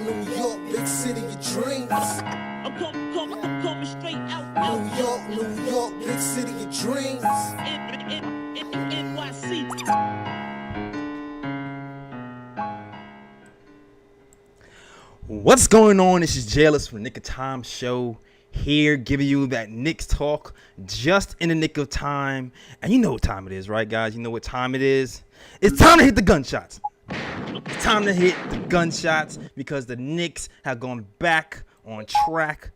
New York, big city of dreams. I'm coming straight out. New York, big city of dreams. NYC. What's going on? This is Julius from the Nick of Time show here, giving you that Knicks talk just in the nick of time. And you know what time it is, right, guys? You know what time it is? It's time to hit the gunshots. It's time to hit the gunshots because the Knicks have gone back on track.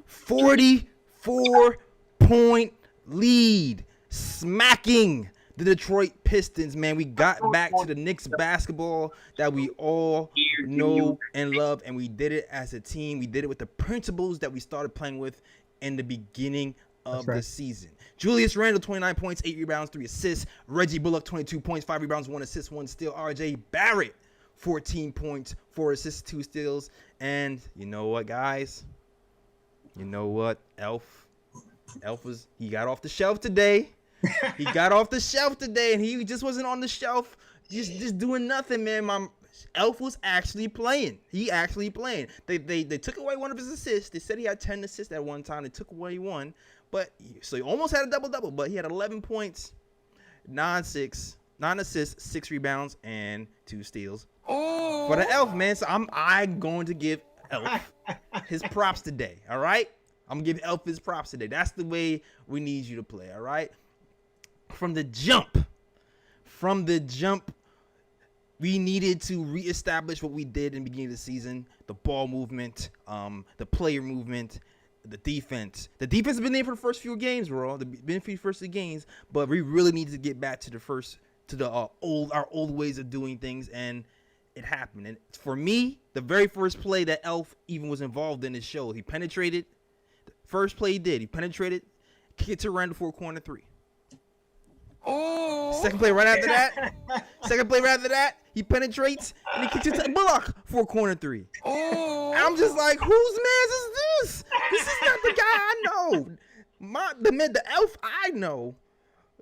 44-point lead, smacking the Detroit Pistons, man. We got back to the Knicks basketball that we all know and love, and we did it as a team. We did it with the principles that we started playing with in the beginning of the season. Julius Randle, 29 points, 8 rebounds, 3 assists. Reggie Bullock, 22 points, 5 rebounds, 1 assist, 1 steal. RJ Barrett, 14 points, 4 assists, 2 steals. And you know what, guys? You know what? Elf he got off the shelf today. He got off the shelf today, and he just wasn't on the shelf, just doing nothing, man. Elf was actually playing. He actually playing. They took away one of his assists. They said he had 10 assists at one time. They took away one, so he almost had a double-double, but he had 11 points, 9 assists, 6 rebounds, and 2 steals for the Elf, man. So I'm going to give Elf his props today, all right? I'm going to give Elf his props today. That's the way we need you to play, all right? From the jump, we needed to reestablish what we did in the beginning of the season: the ball movement, the player movement, the defense. The defense has been there for the first few games, bro. Been for the first few games, but we really need to get back to our old ways of doing things, and it happened. And for me, the very first play that Elf even was involved in is show. He penetrated. The first play he did, he penetrated, kicked it to Randle for a corner 3. Second play right after that, he penetrates and he kicks it to Bullock for a corner 3. And I'm just like, whose man is this? This is not the guy I know. The Elf I know.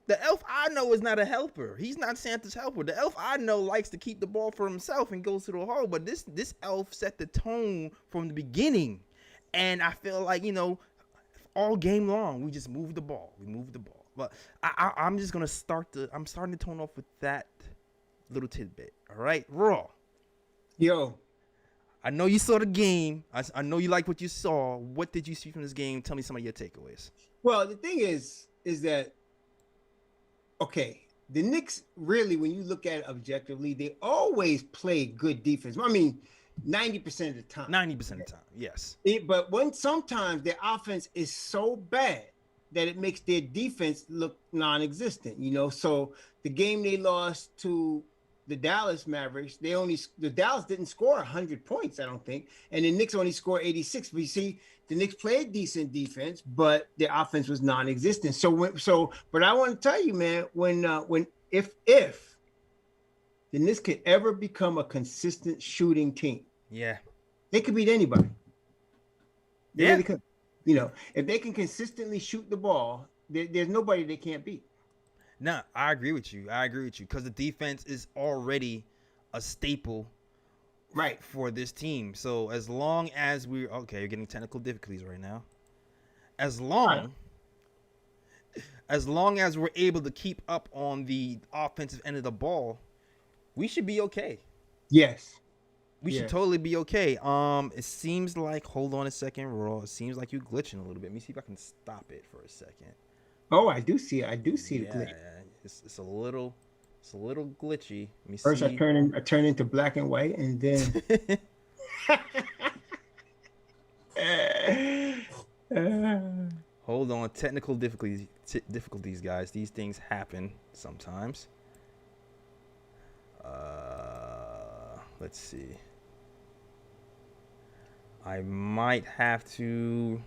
The Elf I know is not a helper. He's not Santa's helper. The Elf I know likes to keep the ball for himself and goes to the hole. But this Elf set the tone from the beginning. And I feel like, all game long, we just moved the ball. But I'm just going to I'm starting to tone off with that little tidbit. All right, Raw. Yo. I know you saw the game. I know you like what you saw. What did you see from this game? Tell me some of your takeaways. Well, the thing is that, okay, the Knicks really, when you look at it objectively, they always play good defense. I mean, 90% of the time. 90% of the time, yes. But sometimes their offense is so bad that it makes their defense look non-existent, So the game they lost to the Dallas Mavericks, the Dallas didn't score 100 points, I don't think, and the Knicks only scored 86. But you see, the Knicks played decent defense, but their offense was non-existent. But I want to tell you, man, if the Knicks could ever become a consistent shooting team, yeah, they could beat anybody. They yeah. really could. If they can consistently shoot the ball, there's nobody they can't beat. No, I agree with you because the defense is already a staple, right, for this team. So as long as you're getting technical difficulties right now. As long as we're able to keep up on the offensive end of the ball, we should be okay. Yes. We should totally be okay. It seems like, hold on a second, Raw. It seems like you're glitching a little bit. Let me see if I can stop it for a second. Oh, I do see it. The glitch. It's a little glitchy. Let me First, see. I turn into black and white, and then. Hold on, technical difficulties, guys. These things happen sometimes. Let's see. I might have to.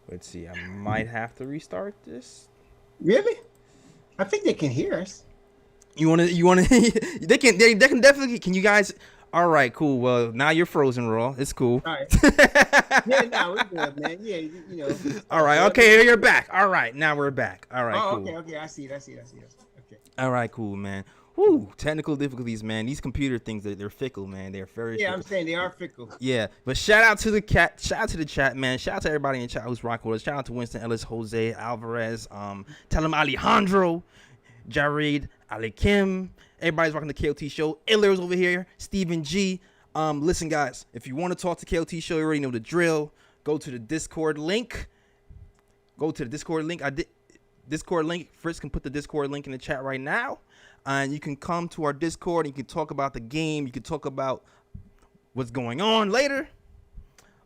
Let's see. I might have to restart this. Really? I think they can hear us. You want to? They can definitely. Can you guys? All right, cool. Well, now you're frozen, Raw. It's cool. All right. Yeah, no, we're good, man. Yeah, you know. All right. Okay, you're back. All right, now we're back. All right, Oh, cool. okay. I see it. Okay. All right, cool, man. Whoo, technical difficulties, man. These computer things, they're fickle, man. They're very Yeah, fickle. I'm saying they are fickle. Yeah, but shout out to the cat. Shout out to the chat, man. Shout out to everybody in the chat who's rocking with us. Shout out to Winston Ellis, Jose Alvarez, tell him Alejandro, Jared, Ali Kim. Everybody's rocking the KOT show. Iller's over here. Stephen G. Listen, guys, if you want to talk to KOT show, you already know the drill. Go to the Discord link. Discord link. Fritz can put the Discord link in the chat right now. And you can come to our Discord and you can talk about the game. You can talk about what's going on later.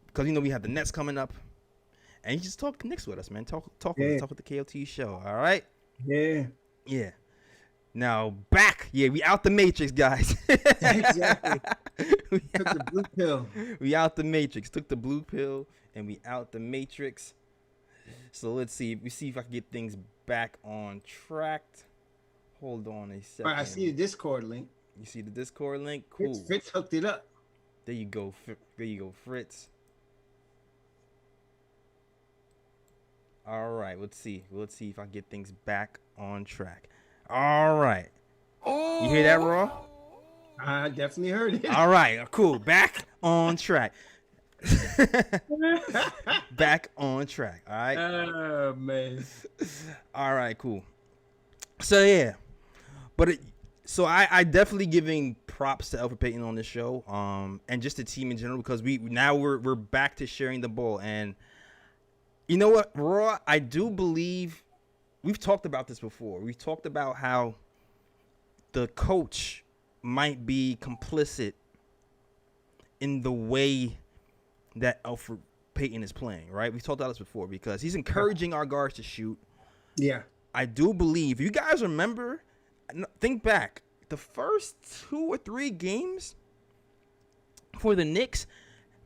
Because, we have the Nets coming up. And you just talk Knicks with us, man. Talk with the KOT show, all right? Yeah. Yeah. Now, back. Yeah, we out the Matrix, guys. Exactly. Took the blue pill. We out the Matrix. Took the blue pill, and we out the Matrix. So let's see. We see if I can get things back on track. Hold on a second. All right, I see the Discord link. You see the Discord link? Cool. Fritz hooked it up. There you go, Fritz. All right, let's see. Let's see if I get things back on track. All right. You hear that, Raw? I definitely heard it. All right, cool. Back on track. Back on track. All right. Oh, man. All right, cool. So yeah, but I definitely giving props to Elfrid Payton on this show, and just the team in general, because we're back to sharing the ball. And you know what, Raw, I do believe we've talked about this before. We've talked about how the coach might be complicit in the way that Elfrid Payton is playing, right? We've talked about this before because he's encouraging our guards to shoot. Yeah. I do believe, you guys remember, think back, the first 2 or 3 games for the Knicks,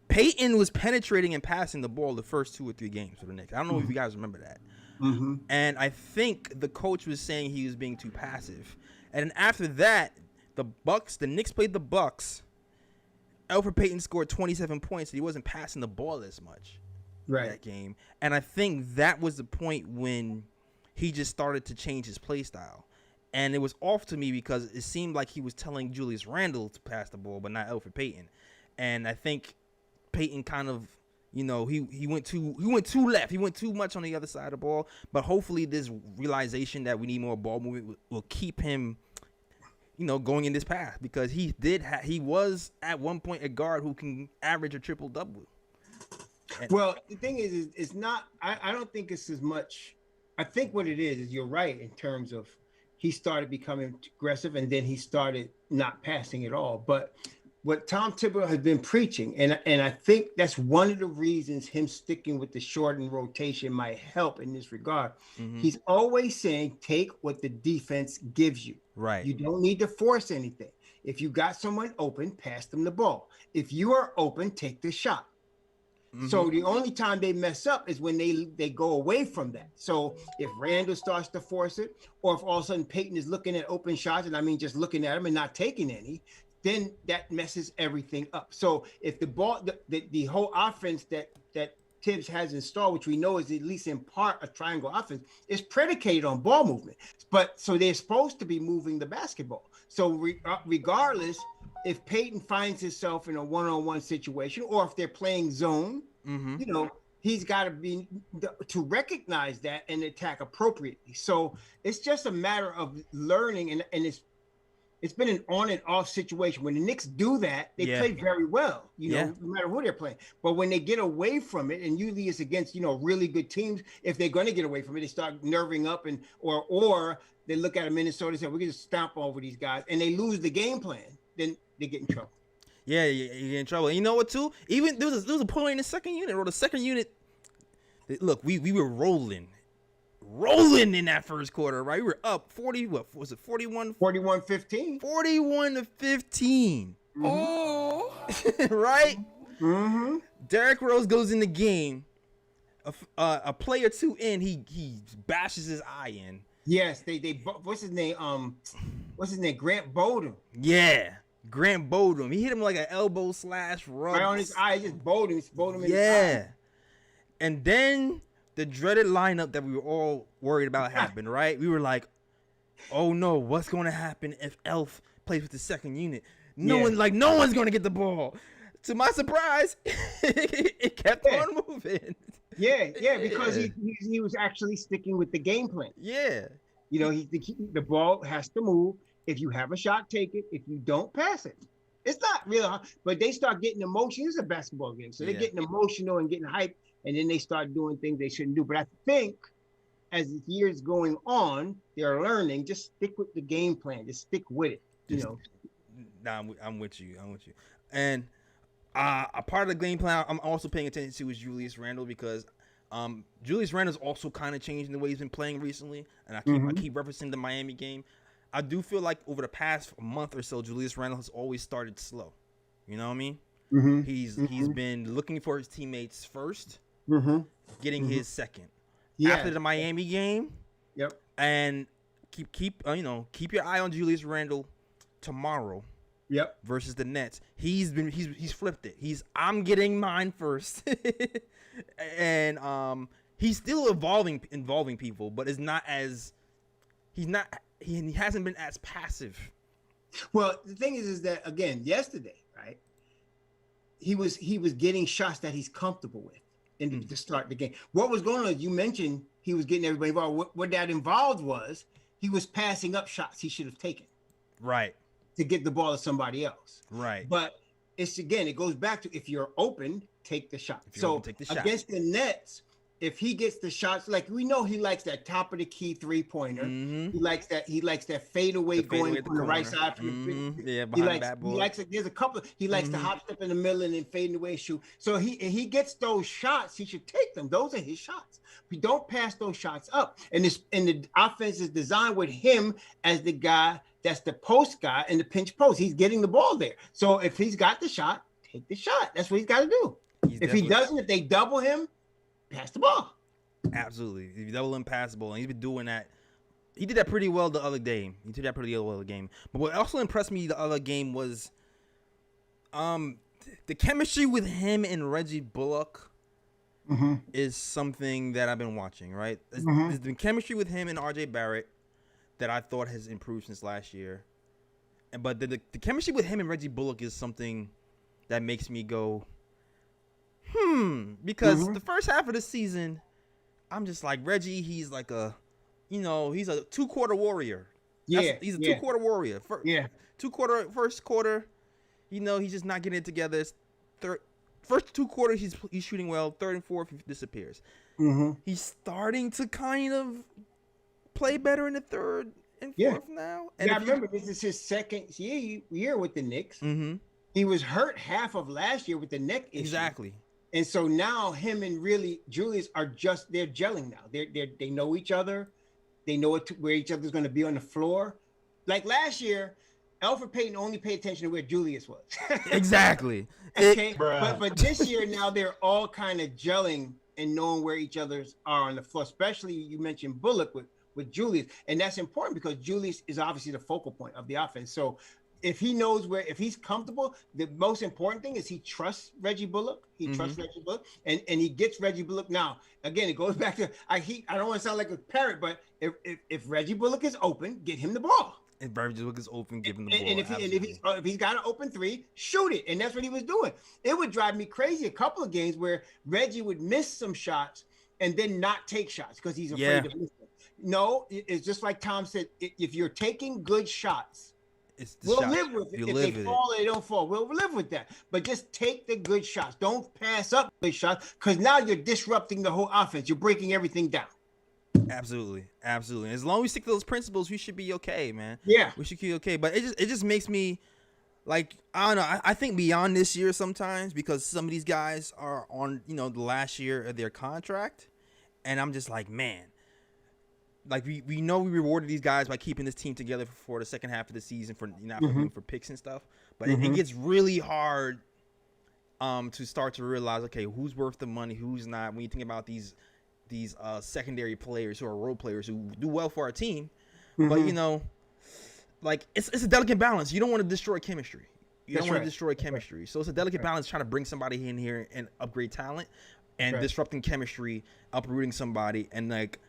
Payton was penetrating and passing the ball the first 2 or 3 games for the Knicks. I don't know if you guys remember that. Mm-hmm. And I think the coach was saying he was being too passive. And after that, the Knicks played the Bucks. Elfrid Payton scored 27 points, and he wasn't passing the ball as much that game. And I think that was the point when he just started to change his play style. And it was off to me because it seemed like he was telling Julius Randle to pass the ball, but not Elfrid Payton. And I think Payton kind of, he went too left. He went too much on the other side of the ball. But hopefully this realization that we need more ball movement will keep him, going in this path, because he was at one point a guard who can average a triple-double. Well, the thing is it's not, I don't think it's as much. I think what it is you're right in terms of he started becoming aggressive and then he started not passing at all. But what Tom Thibodeau has been preaching, and I think that's one of the reasons him sticking with the shortened rotation might help in this regard. Mm-hmm. He's always saying, take what the defense gives you. Right. You don't need to force anything. If you got someone open, pass them the ball. If you are open, take the shot. Mm-hmm. So the only time they mess up is when they go away from that. So if Randle starts to force it, or if all of a sudden Payton is looking at open shots, and I mean just looking at them and not taking any, then that messes everything up. So if the ball, the whole offense that Tibbs has installed, which we know is at least in part a triangle offense, is predicated on ball movement. But so they're supposed to be moving the basketball. So regardless, if Payton finds himself in a one-on-one situation, or if they're playing zone, mm-hmm. He's got to be to recognize that and attack appropriately. So it's just a matter of learning, and it's been an on and off situation. When the Knicks do that, they play very well, no matter who they're playing. But when they get away from it, and usually it's against, really good teams, if they're going to get away from it, they start nerving up or they look at a Minnesota and say, we're going to stomp over these guys, and they lose the game plan, then they get in trouble. Yeah, you get in trouble. And you know what, too? Even there was a point in the second unit, or the second unit, look, we were rolling in that first quarter, right? We were up 40, what was it, 41? 41-15. 41-15. Mm-hmm. Right? Mm-hmm. Derrick Rose goes in the game. A play or two in, he bashes his eye in. Yes, they what's his name? Grant Bowden. Yeah. Grant bowled him. He hit him like an elbow slash rub. Right on his eye, just bowled him in his eye. Yeah. And then the dreaded lineup that we were all worried about happened, right? We were like, oh no, what's going to happen if Elf plays with the second unit? No one's going to get the ball. To my surprise, it kept on moving. Yeah, because he was actually sticking with the game plan. Yeah. You know, the ball has to move. If you have a shot, take it. If you don't, pass it. It's not real hard, but they start getting emotional. It's a basketball game, so they're getting emotional and getting hyped, and then they start doing things they shouldn't do. But I think as the years going on, they're learning. Just stick with the game plan. Just stick with it. Nah, I'm with you. And a part of the game plan I'm also paying attention to is Julius Randle, because Julius Randle's also kind of changing the way he's been playing recently, and I keep referencing the Miami game. I do feel like over the past month or so, Julius Randle has always started slow. You know what I mean? Mm-hmm. He's been looking for his teammates first, getting his second. Yeah. After the Miami game, and keep your eye on Julius Randle tomorrow. Versus the Nets. He's flipped it. I'm getting mine first. And he's still involving people, but he hasn't been as passive. Well, the thing is that again, yesterday, right? He was getting shots that he's comfortable with to start the game. What was going on? You mentioned he was getting everybody involved. What that involved was he was passing up shots he should have taken. Right. To get the ball to somebody else. Right. But it goes back to, if you're open, take the shot. Against the Nets, if he gets the shots, like we know he likes that top of the key 3-pointer. He likes that fadeaway going from the right side. Yeah, behind that ball. He likes the hop step in the middle and then fading away shoot. So he gets those shots, he should take them. Those are his shots. We don't pass those shots up. And the offense is designed with him as the guy that's the post guy in the pinch post. He's getting the ball there. So if he's got the shot, take the shot. That's what he's got to do. If he doesn't, if they double him, pass the ball. Absolutely. If you double him, pass the ball. And he's been doing that. He did that pretty well the other game. But what also impressed me the other game was the chemistry with him and Reggie Bullock is something that I've been watching, right? There's been chemistry with him and RJ Barrett that I thought has improved since last year. But the chemistry with him and Reggie Bullock is something that makes me go, because the first half of the season, I'm just like, Reggie, he's like he's a 2-quarter warrior. He's a 2-quarter warrior. First quarter, he's just not getting it together. First 2 quarters, he's shooting well. Third and fourth, he disappears. He's starting to kind of play better in the third and fourth now. And I remember this is his second year with the Knicks. He was hurt half of last year with the neck issue. Exactly. And so now him and really Julius they're gelling now. They know each other. They know where each other's going to be on the floor. Like last year, Elfrid Payton only paid attention to where Julius was. Exactly. Okay. But this year now they're all kind of gelling and knowing where each others are on the floor. Especially you mentioned Bullock with Julius. And that's important because Julius is obviously the focal point of the offense. So if he knows if he's comfortable, the most important thing is he trusts Reggie Bullock. He trusts Reggie Bullock, and he gets Reggie Bullock. Now, again, it goes back to I don't want to sound like a parrot, but if Reggie Bullock is open, get him the ball. If Reggie Bullock is open, give him the ball. And if he's got an open 3, shoot it. And that's what he was doing. It would drive me crazy a couple of games where Reggie would miss some shots and then not take shots because he's afraid of missing. No, it's just like Tom said. If you're taking good shots, we'll live with it. If they fall, they don't fall. We'll live with that. But just take the good shots. Don't pass up good shots because now you're disrupting the whole offense. You're breaking everything down. Absolutely. As long as we stick to those principles, we should be okay, man. Yeah. We should be okay. But it just makes me like, I don't know. I think beyond this year sometimes because some of these guys are on, the last year of their contract. And I'm just like, man. Like we know we rewarded these guys by keeping this team together for the second half of the season for picks and stuff, but it gets really hard to start to realize, okay, who's worth the money, who's not. When you think about these secondary players who are role players who do well for our team, but like it's a delicate balance. You don't want to destroy chemistry You don't want to destroy chemistry. So it's a delicate balance trying to bring somebody in here and upgrade talent and disrupting chemistry, uprooting somebody, and like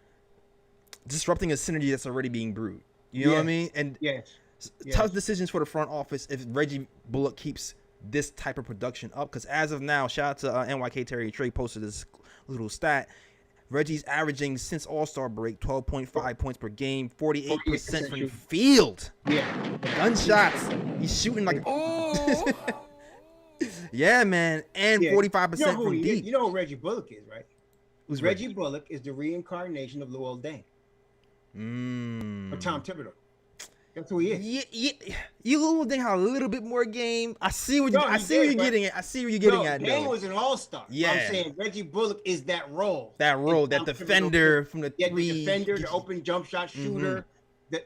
disrupting a synergy that's already being brewed. You know what I mean? And tough decisions for the front office if Reggie Bullock keeps this type of production up. Because as of now, shout out to NYK Terry Trey posted this little stat. Reggie's averaging since All-Star break 12.5 points per game, 48% from the field. Gunshots. He's shooting like yeah, man, and 45% from deep. You know who Reggie Bullock is, right? Who's Reggie Bullock is the reincarnation of Luol Deng. Or Tom Thibodeau. That's who he is. Yeah. You Luol Deng had a little bit more game. I see what you're getting at. I see where you're getting at. Deng was an all-star. Yeah. I'm saying Reggie Bullock is that role. That defender from the three. The defender, the open jump shot shooter.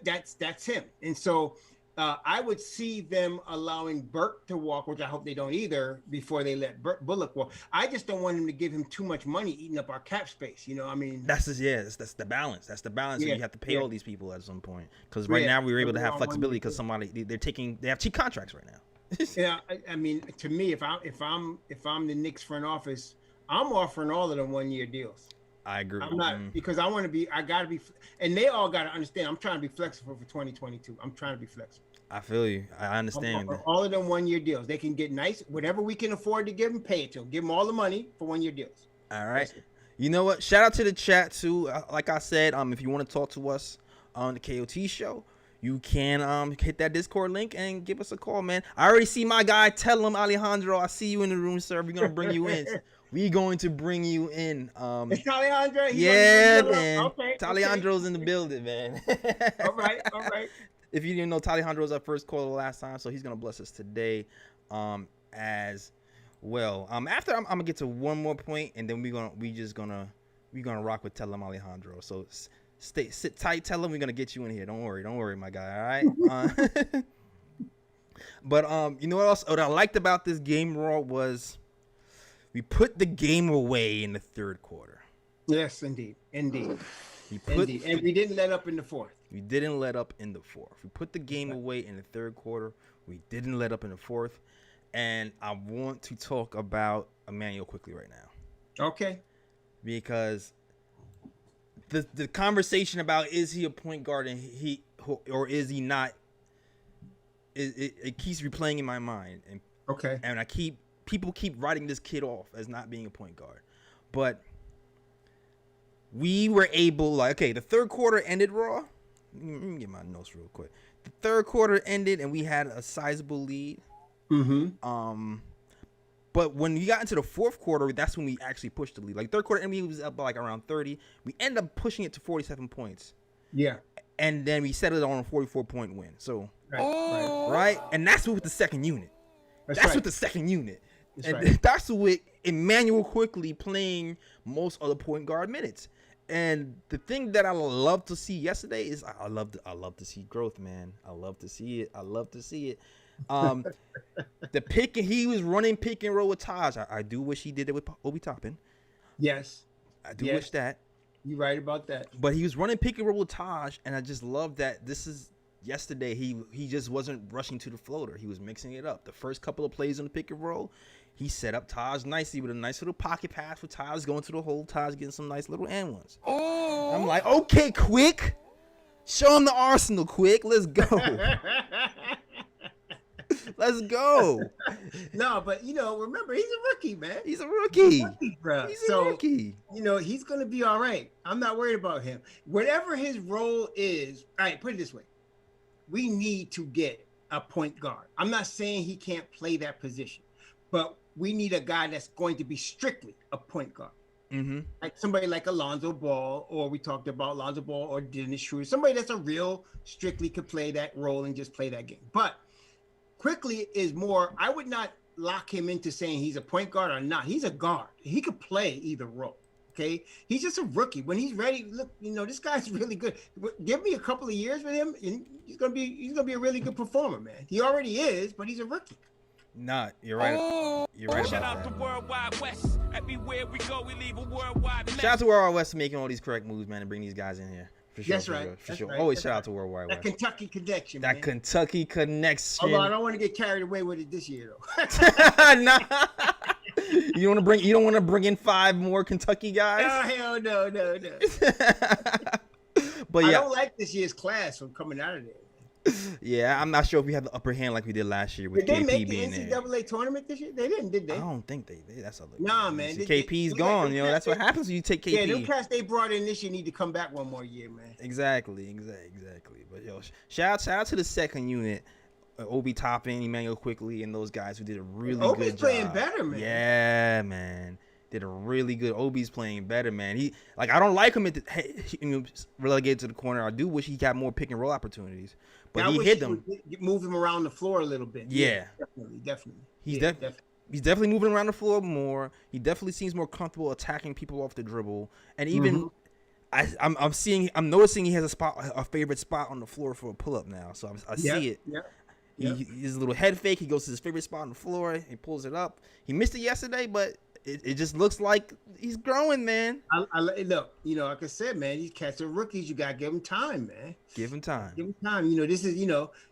That's him. And so I would see them allowing Burke to walk, which I hope they don't either, before they let Bullock walk. I just don't want him to give him too much money, eating up our cap space. You know, I mean, that's the balance. That's the balance. Yeah. You have to pay all these people at some point. Because right now we were able to have flexibility because they have cheap contracts right now. Yeah, I mean, to me, if I'm the Knicks front office, I'm offering all of them 1-year deals. I agree. I'm not because I gotta be, and they all gotta understand. I'm trying to be flexible for 2022. I'm trying to be flexible. I feel you. I understand. All of them 1-year deals. They can get nice, whatever we can afford to give them, pay it to them. Give them all the money for 1-year deals. All right. You know what? Shout out to the chat too. Like I said, if you want to talk to us on the KOT show, you can hit that Discord link and give us a call, man. I already see my guy. Tell him, Alejandro, I see you in the room, sir. We're gonna bring you in. We're going to bring you in. It's Alejandro. Yeah, man. Okay. Alejandro's in the building, man. All right. If you didn't know, Alejandro was our first caller last time, so he's gonna bless us today, as well. After I'm gonna get to one more point, and then we're gonna rock with Tell him Alejandro. So sit tight. Tell him we're gonna get you in here. Don't worry, my guy. All right. But you know what else? What I liked about this game, Raw, was we put the game away in the third quarter. Yes, indeed. And we didn't let up in the fourth. We didn't let up in the fourth. We put the game away in the third quarter. We didn't let up in the fourth. And I want to talk about Emmanuel Quickley right now. Okay. Because the conversation about is he a point guard or is he not, it keeps replaying in my mind. And okay. And people keep writing this kid off as not being a point guard. But we were able, the third quarter ended, Raw. Let me get my notes real quick. The third quarter ended and we had a sizable lead. Mm-hmm. But when we got into the fourth quarter, that's when we actually pushed the lead. Like third quarter, and we was up by around 30. We ended up pushing it to 47 points. Yeah. And then we settled on a 44-point win. So right. And that's with the second unit. That's with the second unit. That's that's with Emmanuel Quickley playing most of the point guard minutes. And the thing that I love to see yesterday is I love to see growth, man. I love to see it. He was running pick and roll with Taj. I do wish he did it with Obi Toppin. Yes. I do wish that. You're right about that. But he was running pick and roll with Taj, and I just love that yesterday he just wasn't rushing to the floater. He was mixing it up. The first couple of plays on the pick and roll, he set up Taj nicely with a nice little pocket pass for Taj going to the hole. Taj getting some nice little and ones. I'm like, okay, Quick. Show him the arsenal, Quick. Let's go. Let's go. No, but remember, he's a rookie, man. He's a rookie, bro. He's a rookie. He's gonna be all right. I'm not worried about him. Whatever his role is, all right, put it this way. We need to get a point guard. I'm not saying he can't play that position, but we need a guy that's going to be strictly a point guard. Mm-hmm. Like somebody like Alonzo Ball, or we talked about Alonzo Ball or Dennis Schroeder. Somebody that's a real strictly could play that role and just play that game. But Quickley is more, I would not lock him into saying he's a point guard or not. He's a guard. He could play either role. Okay. He's just a rookie. When he's ready, look, this guy's really good. Give me a couple of years with him, and he's gonna be a really good performer, man. He already is, but he's a rookie. Nah, you're right. You're right Shout about out that. to Worldwide West. Everywhere we go, we leave a worldwide mess. Shout out to Worldwide West for making all these correct moves, man, and bring these guys in here. For sure, That's right. For That's sdon't right. Always That's shout out right. to Worldwide That Web. Kentucky connection, That man. Kentucky connection. Although I don't want to get carried away with it this year, though. Nah. You don't want to bring in 5 more Kentucky guys? Oh, hell no. But I yeah, don't like this year's class from coming out of there. yeah, I'm not sure if we have the upper hand like we did last year with Did they KP make the being there. NCAA tournament this year? They didn't, did they? I don't think they did. That's a Nah, man. KP's gone. You know, that's what happens when you take KP. Yeah, them cats they brought in this year need to come back one more year, man. Exactly. But yo, shout out to the second unit, Obi Toppin, Emmanuel Quickley, and those guys who did a really Obi's good job. playing better, man. Yeah, man. Did a really good. Obi's playing better, man. I don't like him relegated to the corner. I do wish he got more pick and roll opportunities, but he hit them. Move him around the floor a little bit. Yeah, definitely. He's definitely moving around the floor more. He definitely seems more comfortable attacking people off the dribble, and even I'm noticing he has a favorite spot on the floor for a pull up now. So I see it. Yeah. His little head fake. He goes to his favorite spot on the floor. He pulls it up. He missed it yesterday, but it just looks like he's growing, man. Look, like I said, man, these cats are rookies. You gotta give them time, man. Give him time. This is,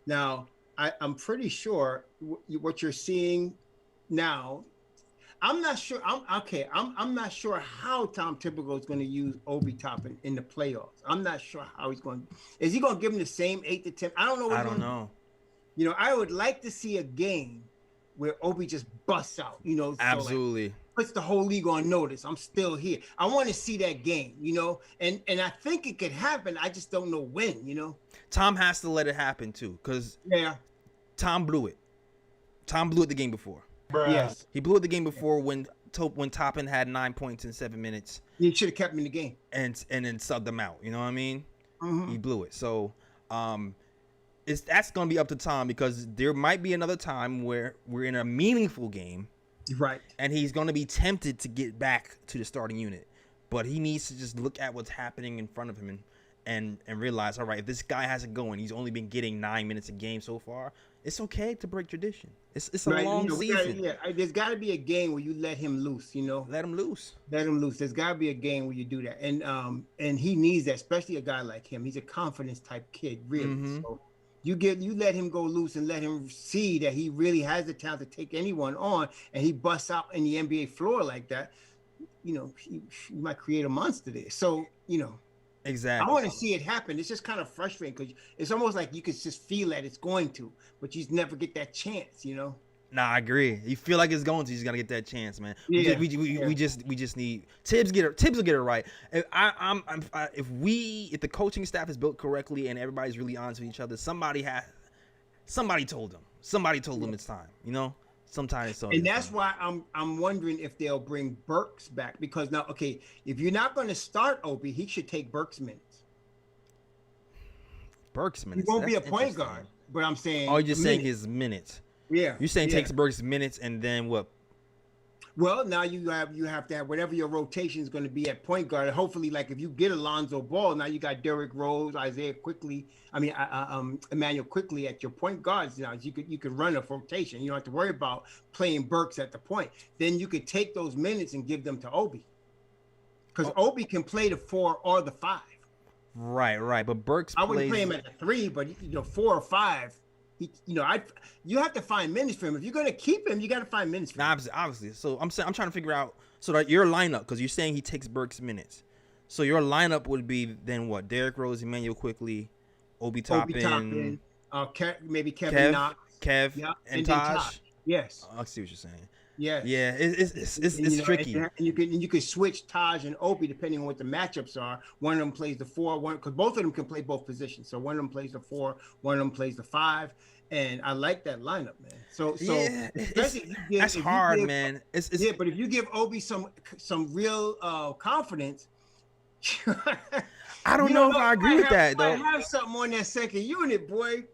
now I'm pretty sure what you're seeing now. I'm not sure. I'm not sure how Tom Thibodeau is going to use Obi Toppin in the playoffs. I'm not sure how he's going. Is he going to give him the same 8 to 10? I don't know. I don't know. I would like to see a game where Obi just busts out. Absolutely. So puts the whole league on notice. I'm still here. I want to see that game. And I think it could happen. I just don't know when. Tom has to let it happen too, because Tom blew it. Tom blew it the game before. Yes, he blew it the game before when Toppin had 9 points in 7 minutes. He should have kept him in the game and then subbed them out. You know what I mean? Mm-hmm. He blew it. So that's gonna be up to Tom, because there might be another time where we're in a meaningful game, right? And he's gonna be tempted to get back to the starting unit, but he needs to just look at what's happening in front of him and realize, all right, if this guy has it going, he's only been getting 9 minutes a game so far. It's okay to break tradition. It's a long season. There's got to be a game where you let him loose. Let him loose. There's got to be a game where you do that, and he needs that, especially a guy like him. He's a confidence type kid, really. Mm-hmm. So you let him go loose and let him see that he really has the talent to take anyone on, and he busts out in the NBA floor like that. He might create a monster there. So Exactly. I want to see it happen. It's just kind of frustrating because it's almost like you could just feel that it's going to, but you never get that chance, Nah, I agree. You feel like it's going to, you just gotta get that chance, man. Yeah. We just need Tibbs will get it right. If the coaching staff is built correctly and everybody's really honest with each other, somebody told them. Somebody told them it's time, Sometimes so. And that's why I'm wondering if they'll bring Burks back, because now, if you're not going to start Obi, he should take Burks minutes. Burks minutes. He won't be a point guard, but I'm saying. Oh, you're just saying his minutes. Yeah. You're saying takes Burks minutes and then what? Well, now you have to have whatever your rotation is going to be at point guard. Hopefully, like if you get Alonzo Ball, now you got Derrick Rose, Emmanuel Quickley at your point guards. Now you could run a rotation. You don't have to worry about playing Burks at the point. Then you could take those minutes and give them to Obi, because Obi can play the 4 or the 5. Right. But Burks. I wouldn't play him at the 3, but 4 or 5. You have to find minutes for him. If you're going to keep him, you got to find minutes for him. Obviously. So I'm trying to figure out that your lineup, because you're saying he takes Burks minutes. So your lineup would be then what? Derrick Rose, Emmanuel Quickley, Obi Toppin, maybe Kevin Knox, and Taj. Yes. I see what you're saying. Yes. Yeah, it's tricky. And you can switch Taj and Obi depending on what the matchups are. One of them plays the 4, because both of them can play both positions. So one of them plays the 4, one of them plays the 5. And I like that lineup, man. So yeah, that's hard, man. But if you give Obi some real confidence, I don't know if I agree with that though. I have something on that second unit, boy.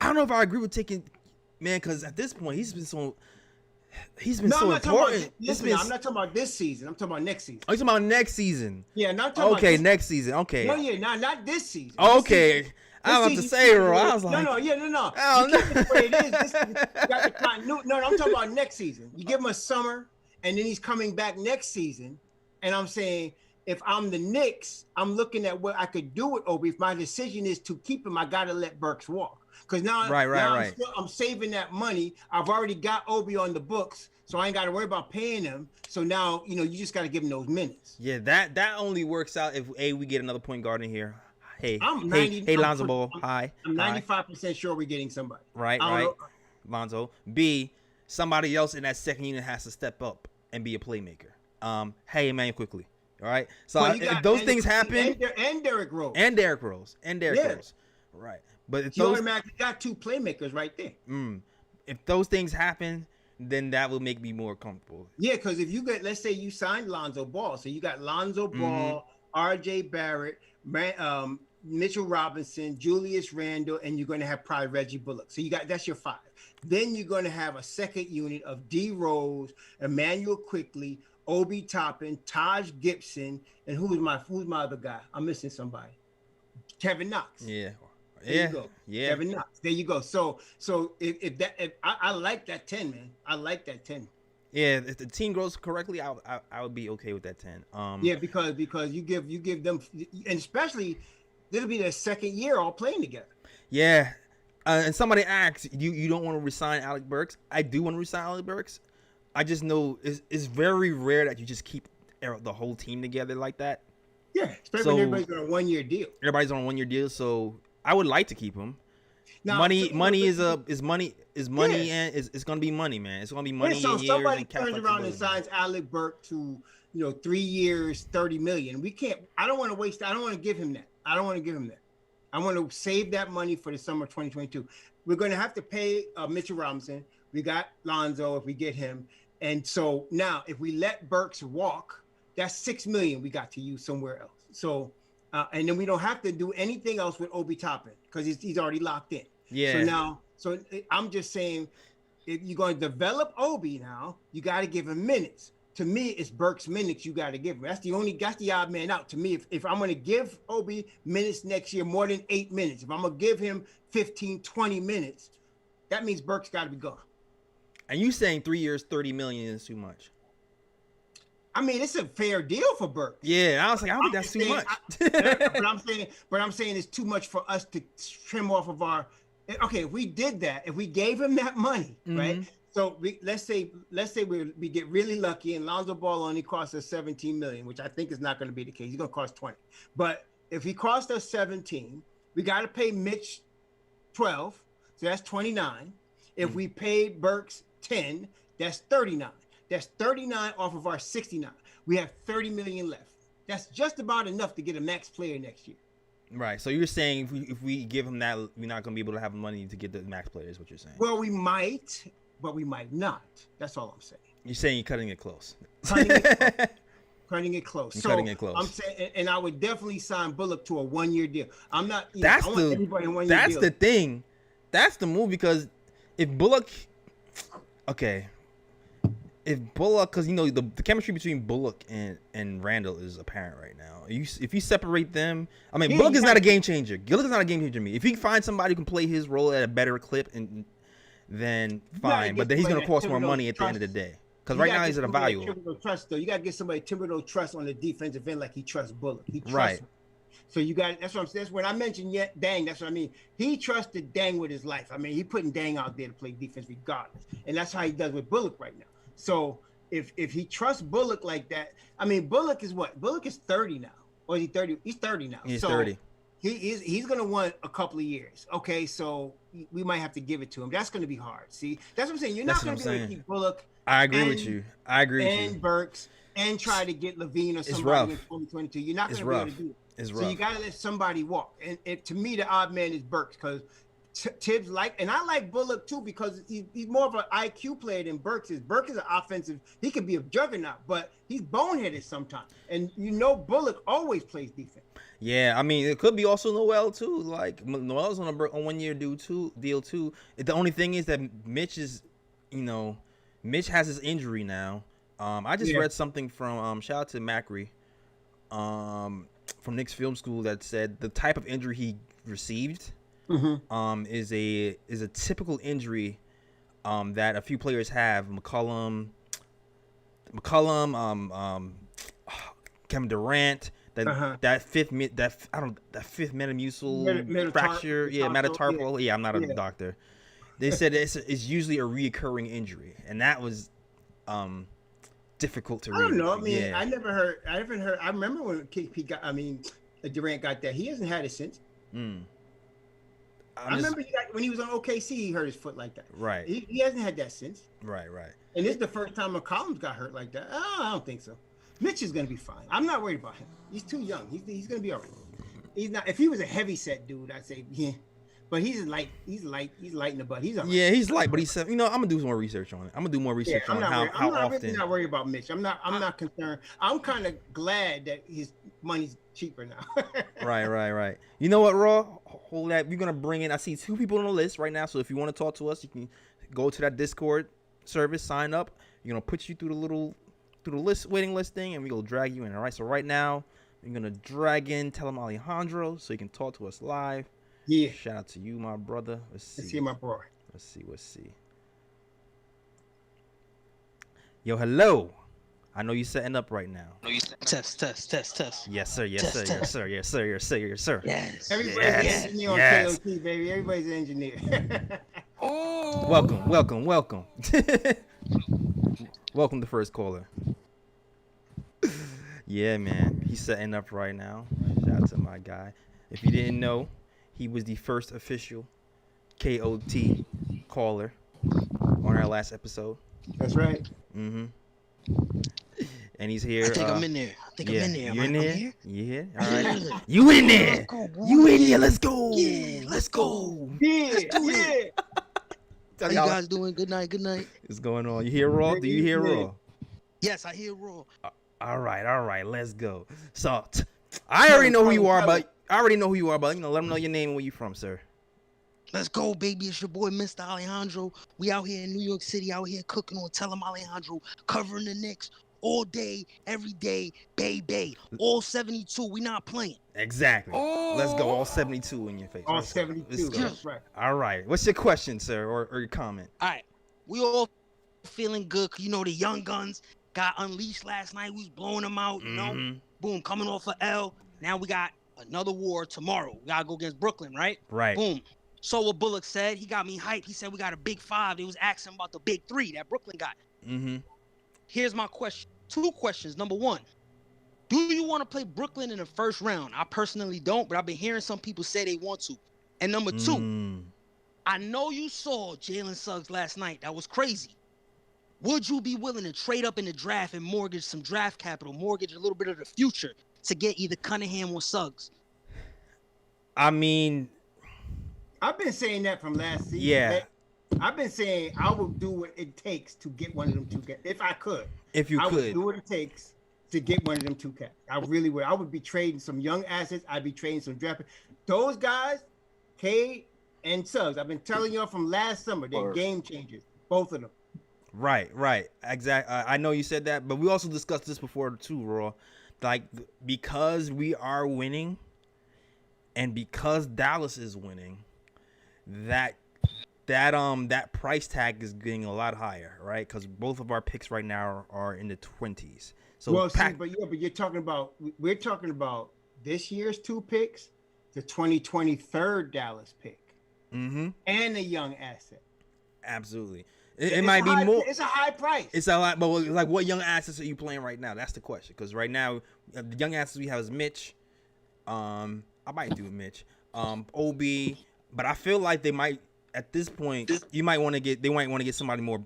I don't know if I agree with taking, man, because at this point he's been so important. I'm not talking about this season. I'm talking about next season. Oh, you're talking about next season? Yeah, not talking about this next season. Okay. No, not this season. Okay. I was about to say, bro. I was like, no. Oh, You keep it where it is. I'm talking about next season. You give him a summer, and then he's coming back next season. And I'm saying, if I'm the Knicks, I'm looking at what I could do with Obi. If my decision is to keep him, I got to let Burks walk. Because now, I'm saving that money. I've already got Obi on the books, so I ain't got to worry about paying him. So now, you just got to give him those minutes. Yeah, that only works out if we get another point guard in here. Hey, Lonzo Ball. Hi. I'm 95% sure we're getting somebody. Right. Lonzo. B, somebody else in that second unit has to step up and be a playmaker. Hey, man, quickly. All right. So if those things happen, and Derrick Rose. Rose. Right. But if you automatically got two playmakers right there. If those things happen, then that will make me more comfortable. Yeah, because if you let's say you signed Lonzo Ball, so you got Lonzo Ball, R.J. Barrett, Mitchell Robinson, Julius Randle, and you're going to have probably Reggie Bullock. So that's your 5. Then you're going to have a second unit of D. Rose, Emmanuel Quickley, Obi Toppin, Taj Gibson, and who's my other guy? I'm missing somebody. Kevin Knox. Yeah. There you go. Yeah. Kevin Knox. There you go. So if I like that 10, man. I like that 10. Yeah, if the team grows correctly, I would be okay with that 10. Yeah, because you give them, and especially it'll be their second year all playing together. Yeah, and somebody asked, you don't want to resign Alec Burks? I do want to resign Alec Burks. I just know it's very rare that you just keep the whole team together like that. Yeah, especially when everybody's on a 1-year deal. Everybody's on a 1-year deal, so I would like to keep him. Now, money is money, and it's gonna be money, man. It's gonna be money. So somebody turns around and signs Alec Burks to 3 years, $30 million. We can't. I don't want to waste. I don't want to give him that. I want to save that money for the summer of 2022. We're going to have to pay Mitchell Robinson. We got Lonzo if we get him, and so now if we let Burks walk, that's $6 million we got to use somewhere else. So. And then we don't have to do anything else with Obi Toppin because he's already locked in. Yeah. So I'm just saying, if you're going to develop Obi now, you got to give him minutes. To me, it's Burks minutes you got to give him. That's the odd man out. To me, if I'm going to give Obi minutes next year, more than 8 minutes, if I'm going to give him 15, 20 minutes, that means Burks got to be gone. And you saying 3 years, $30 million is too much? I mean, it's a fair deal for Burks. Yeah, I was like, I don't think that's too much. but I'm saying it's too much for us to trim off of our. Okay, if we did that, if we gave him that money, right? So let's say we get really lucky and Lonzo Ball only costs us $17 million, which I think is not going to be the case. He's going to cost 20. But if he cost us 17, we got to pay Mitch 12, so that's 29. If we paid Burks 10, that's 39. That's 39 off of our 69. We have 30 million left. That's just about enough to get a max player next year. Right. So you're saying if we give him that, we're not going to be able to have money to get the max player is what you're saying. Well, we might, but we might not. That's all I'm saying. You're saying you're cutting it close. Cutting it close. Cutting it close. I'm saying, and I would definitely sign Bullock to a 1-year deal. I'm not. That's the thing. That's the move because if Bullock, okay. If Bullock, because the chemistry between Bullock and Randle is apparent right now. If you separate them, I mean, Bullock is not a game changer. Bullock is not a game changer to me. If you find somebody who can play his role at a better clip, then fine. But then he's going to cost more money at the end of the day. Because right now he's at a value. You got to get somebody Thibodeau trust on the defensive end like he trusts Bullock. He trusts right. him. So you got. That's what I'm saying. That's when I mentioned Dang. That's what I mean. He trusted Dang with his life. I mean, he putting Dang out there to play defense regardless, and that's how he does with Bullock right now. So. If he trusts Bullock like that, I mean, Bullock is what? Bullock is 30 now. Or is he 30? He's 30 now. He's 30. He's going to want a couple of years. Okay, so we might have to give it to him. That's going to be hard. See, that's what I'm saying. You're not going to be able to keep Bullock. I agree with you. And Burks and try to get Levine or somebody in 2022. You're not going to be able to do it. It's so rough. You got to let somebody walk. And to me, the odd man is Burks because Tibbs and I like Bullock too because he's more of an IQ player than Burks is. Burks is an offensive. He could be a juggernaut, but he's boneheaded sometimes. And Bullock always plays defense. Yeah, I mean it could be also Noel too. Like Noel's on a 1-year deal too. The only thing is that Mitch is, Mitch has his injury now. I just read something from shout out to Macri, from Knicks Film School that said the type of injury he received. Is a typical injury that a few players have. McCollum, Kevin Durant, that fifth metamucil fracture, metatarpal. Yeah, I'm not a doctor. They said it's usually a reoccurring injury, and that was difficult to read. I don't know. I mean, I haven't heard. I remember when Durant got that. He hasn't had it since. I remember when he was on OKC, he hurt his foot like that. Right. He hasn't had that since. Right. And this is the first time McCollum got hurt like that. Oh, I don't think so. Mitch is going to be fine. I'm not worried about him. He's too young. He's going to be all right. He's not. If he was a heavy set dude, I'd say yeah. But he's light in the butt. He's all right. Yeah, he's light, but he's I'm gonna do some more research on it. I'm gonna do more research on how often. Really not worried about Mitch. I'm not concerned. I'm kind of glad that his money's cheaper now. Right. You know what, Raw? Hold that. We're gonna bring in. I see 2 people on the list right now. So if you want to talk to us, you can go to that Discord service, sign up. You're gonna put you through the waiting list thing, and we will drag you in. All right. So right now, we're gonna drag in Tell Alejandro so you can talk to us live. Yeah. Shout out to you, my brother. Let's see, my boy. Let's see. Yo, hello. I know you're setting up right now. Test. Yes, sir. Yes, sir. Yes. Yes. Everybody's an engineer on KOT, baby. Everybody's an engineer. Welcome. Welcome to first caller. Yeah, man. He's setting up right now. Shout out to my guy. If you didn't know, he was the first official KOT caller on our last episode. That's right. Mm-hmm. And he's here. I think I'm in there. You in there? Yeah. All right. You in there? You in here? Let's go. Yeah. Let's go. Yeah. How you guys doing? Good night. What's going on? You hear Raw? Do you hear Raw? Yes, I hear Raw. All right. Let's go. So I already know who you are, but let them know your name and where you from, sir. Let's go, baby. It's your boy, Mr. Alejandro. We out here in New York City, out here cooking on Tell 'em Alejandro, covering the Knicks all day, every day, baby. All 72. We not playing. Exactly. Let's go. All 72 in your face. All 72. That's right. All right. What's your question, sir, or your comment? All right. We all feeling good. You know, the young guns got unleashed last night. We was blowing them out, you know. Boom, coming off of L. Now we got another war tomorrow. We got to go against Brooklyn, right? Right. Boom. So what Bullock said, he got me hyped. He said we got a big 5. They was asking about the big 3 that Brooklyn got. Here's my question. 2 questions. Number 1, do you want to play Brooklyn in the first round? I personally don't, but I've been hearing some people say they want to. And number 2, I know you saw Jalen Suggs last night. That was crazy. Would you be willing to trade up in the draft and mortgage some draft capital, mortgage a little bit of the future to get either Cunningham or Suggs? I mean, I've been saying that from last season. Yeah. I've been saying I will do what it takes to get one of them 2 cats. If I could. I would do what it takes to get one of them 2 cats. I really would. I would be trading some young assets. I'd be trading some draft. Those guys, Cade and Suggs, I've been telling y'all from last summer, they're game changers. Both of them. Right. Exactly. I know you said that, but we also discussed this before too, Raw. Like, because we are winning and because Dallas is winning, that price tag is getting a lot higher, right? Because both of our picks right now are in the 20s. So but you're talking about, we're talking about this year's 2 picks, the 2023 Dallas pick, and a young asset. Absolutely. It might be more. It's a high price. It's a lot, but like, what young assets are you playing right now? That's the question. Because right now, the young assets we have is Mitch. I might do Mitch. Obi, but I feel like they might at this point. They might want to get somebody more.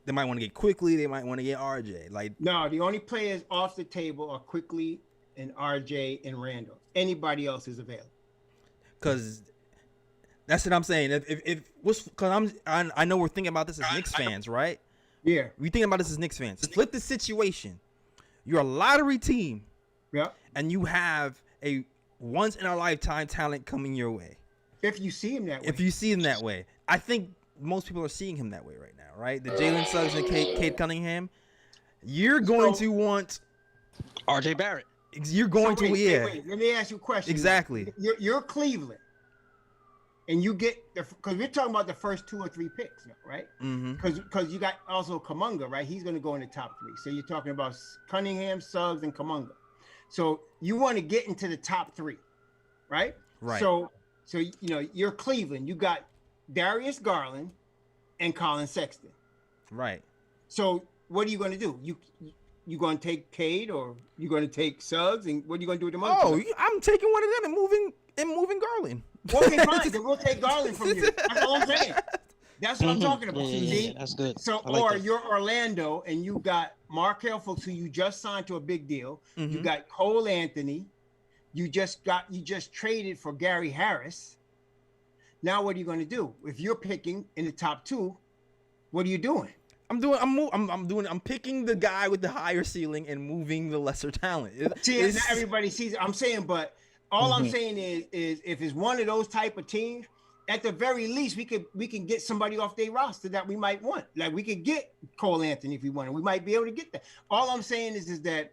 They might want to get Quickley. They might want to get RJ. Like, no, the only players off the table are Quickley and RJ and Randle. Anybody else is available. Because that's what I'm saying. I know we're thinking about this as Knicks fans, right? Yeah. We thinking about this as Knicks fans. Flip the situation. You're a lottery team. Yeah. And you have a once in a lifetime talent coming your way. If you see him that way. I think most people are seeing him that way right now, right? The Jalen Suggs and Cade Cunningham. You're going to want RJ Barrett. You're going to wait. Let me ask you a question. Exactly. You're Cleveland. And you get because we're talking about the first 2 or 3 picks now, right? Because you got also Kuminga, right? He's going to go in the top 3. So you're talking about Cunningham, Suggs, and Kuminga. So you want to get into the top 3, right? Right. So you're Cleveland. You got Darius Garland and Colin Sexton. Right. So what are you going to do? You going to take Cade or you going to take Suggs? And what are you going to do with the money? Oh, I'm taking one of them and moving Garland. Okay, fine. Then we'll take Garland from you. That's all I'm saying. That's what I'm talking about. Yeah, that's good. So, I like or that. you're Orlando and you got Markelle Fultz, who you just signed to a big deal. Mm-hmm. You got Cole Anthony. You just traded for Gary Harris. Now, what are you going to do? If you're picking in the top 2, what are you doing? I'm picking the guy with the higher ceiling and moving the lesser talent. See, not everybody sees it. I'm saying, but all I'm saying is if it's one of those type of teams, at the very least, we can get somebody off their roster that we might want. Like we could get Cole Anthony if we wanted. We might be able to get that. All I'm saying is that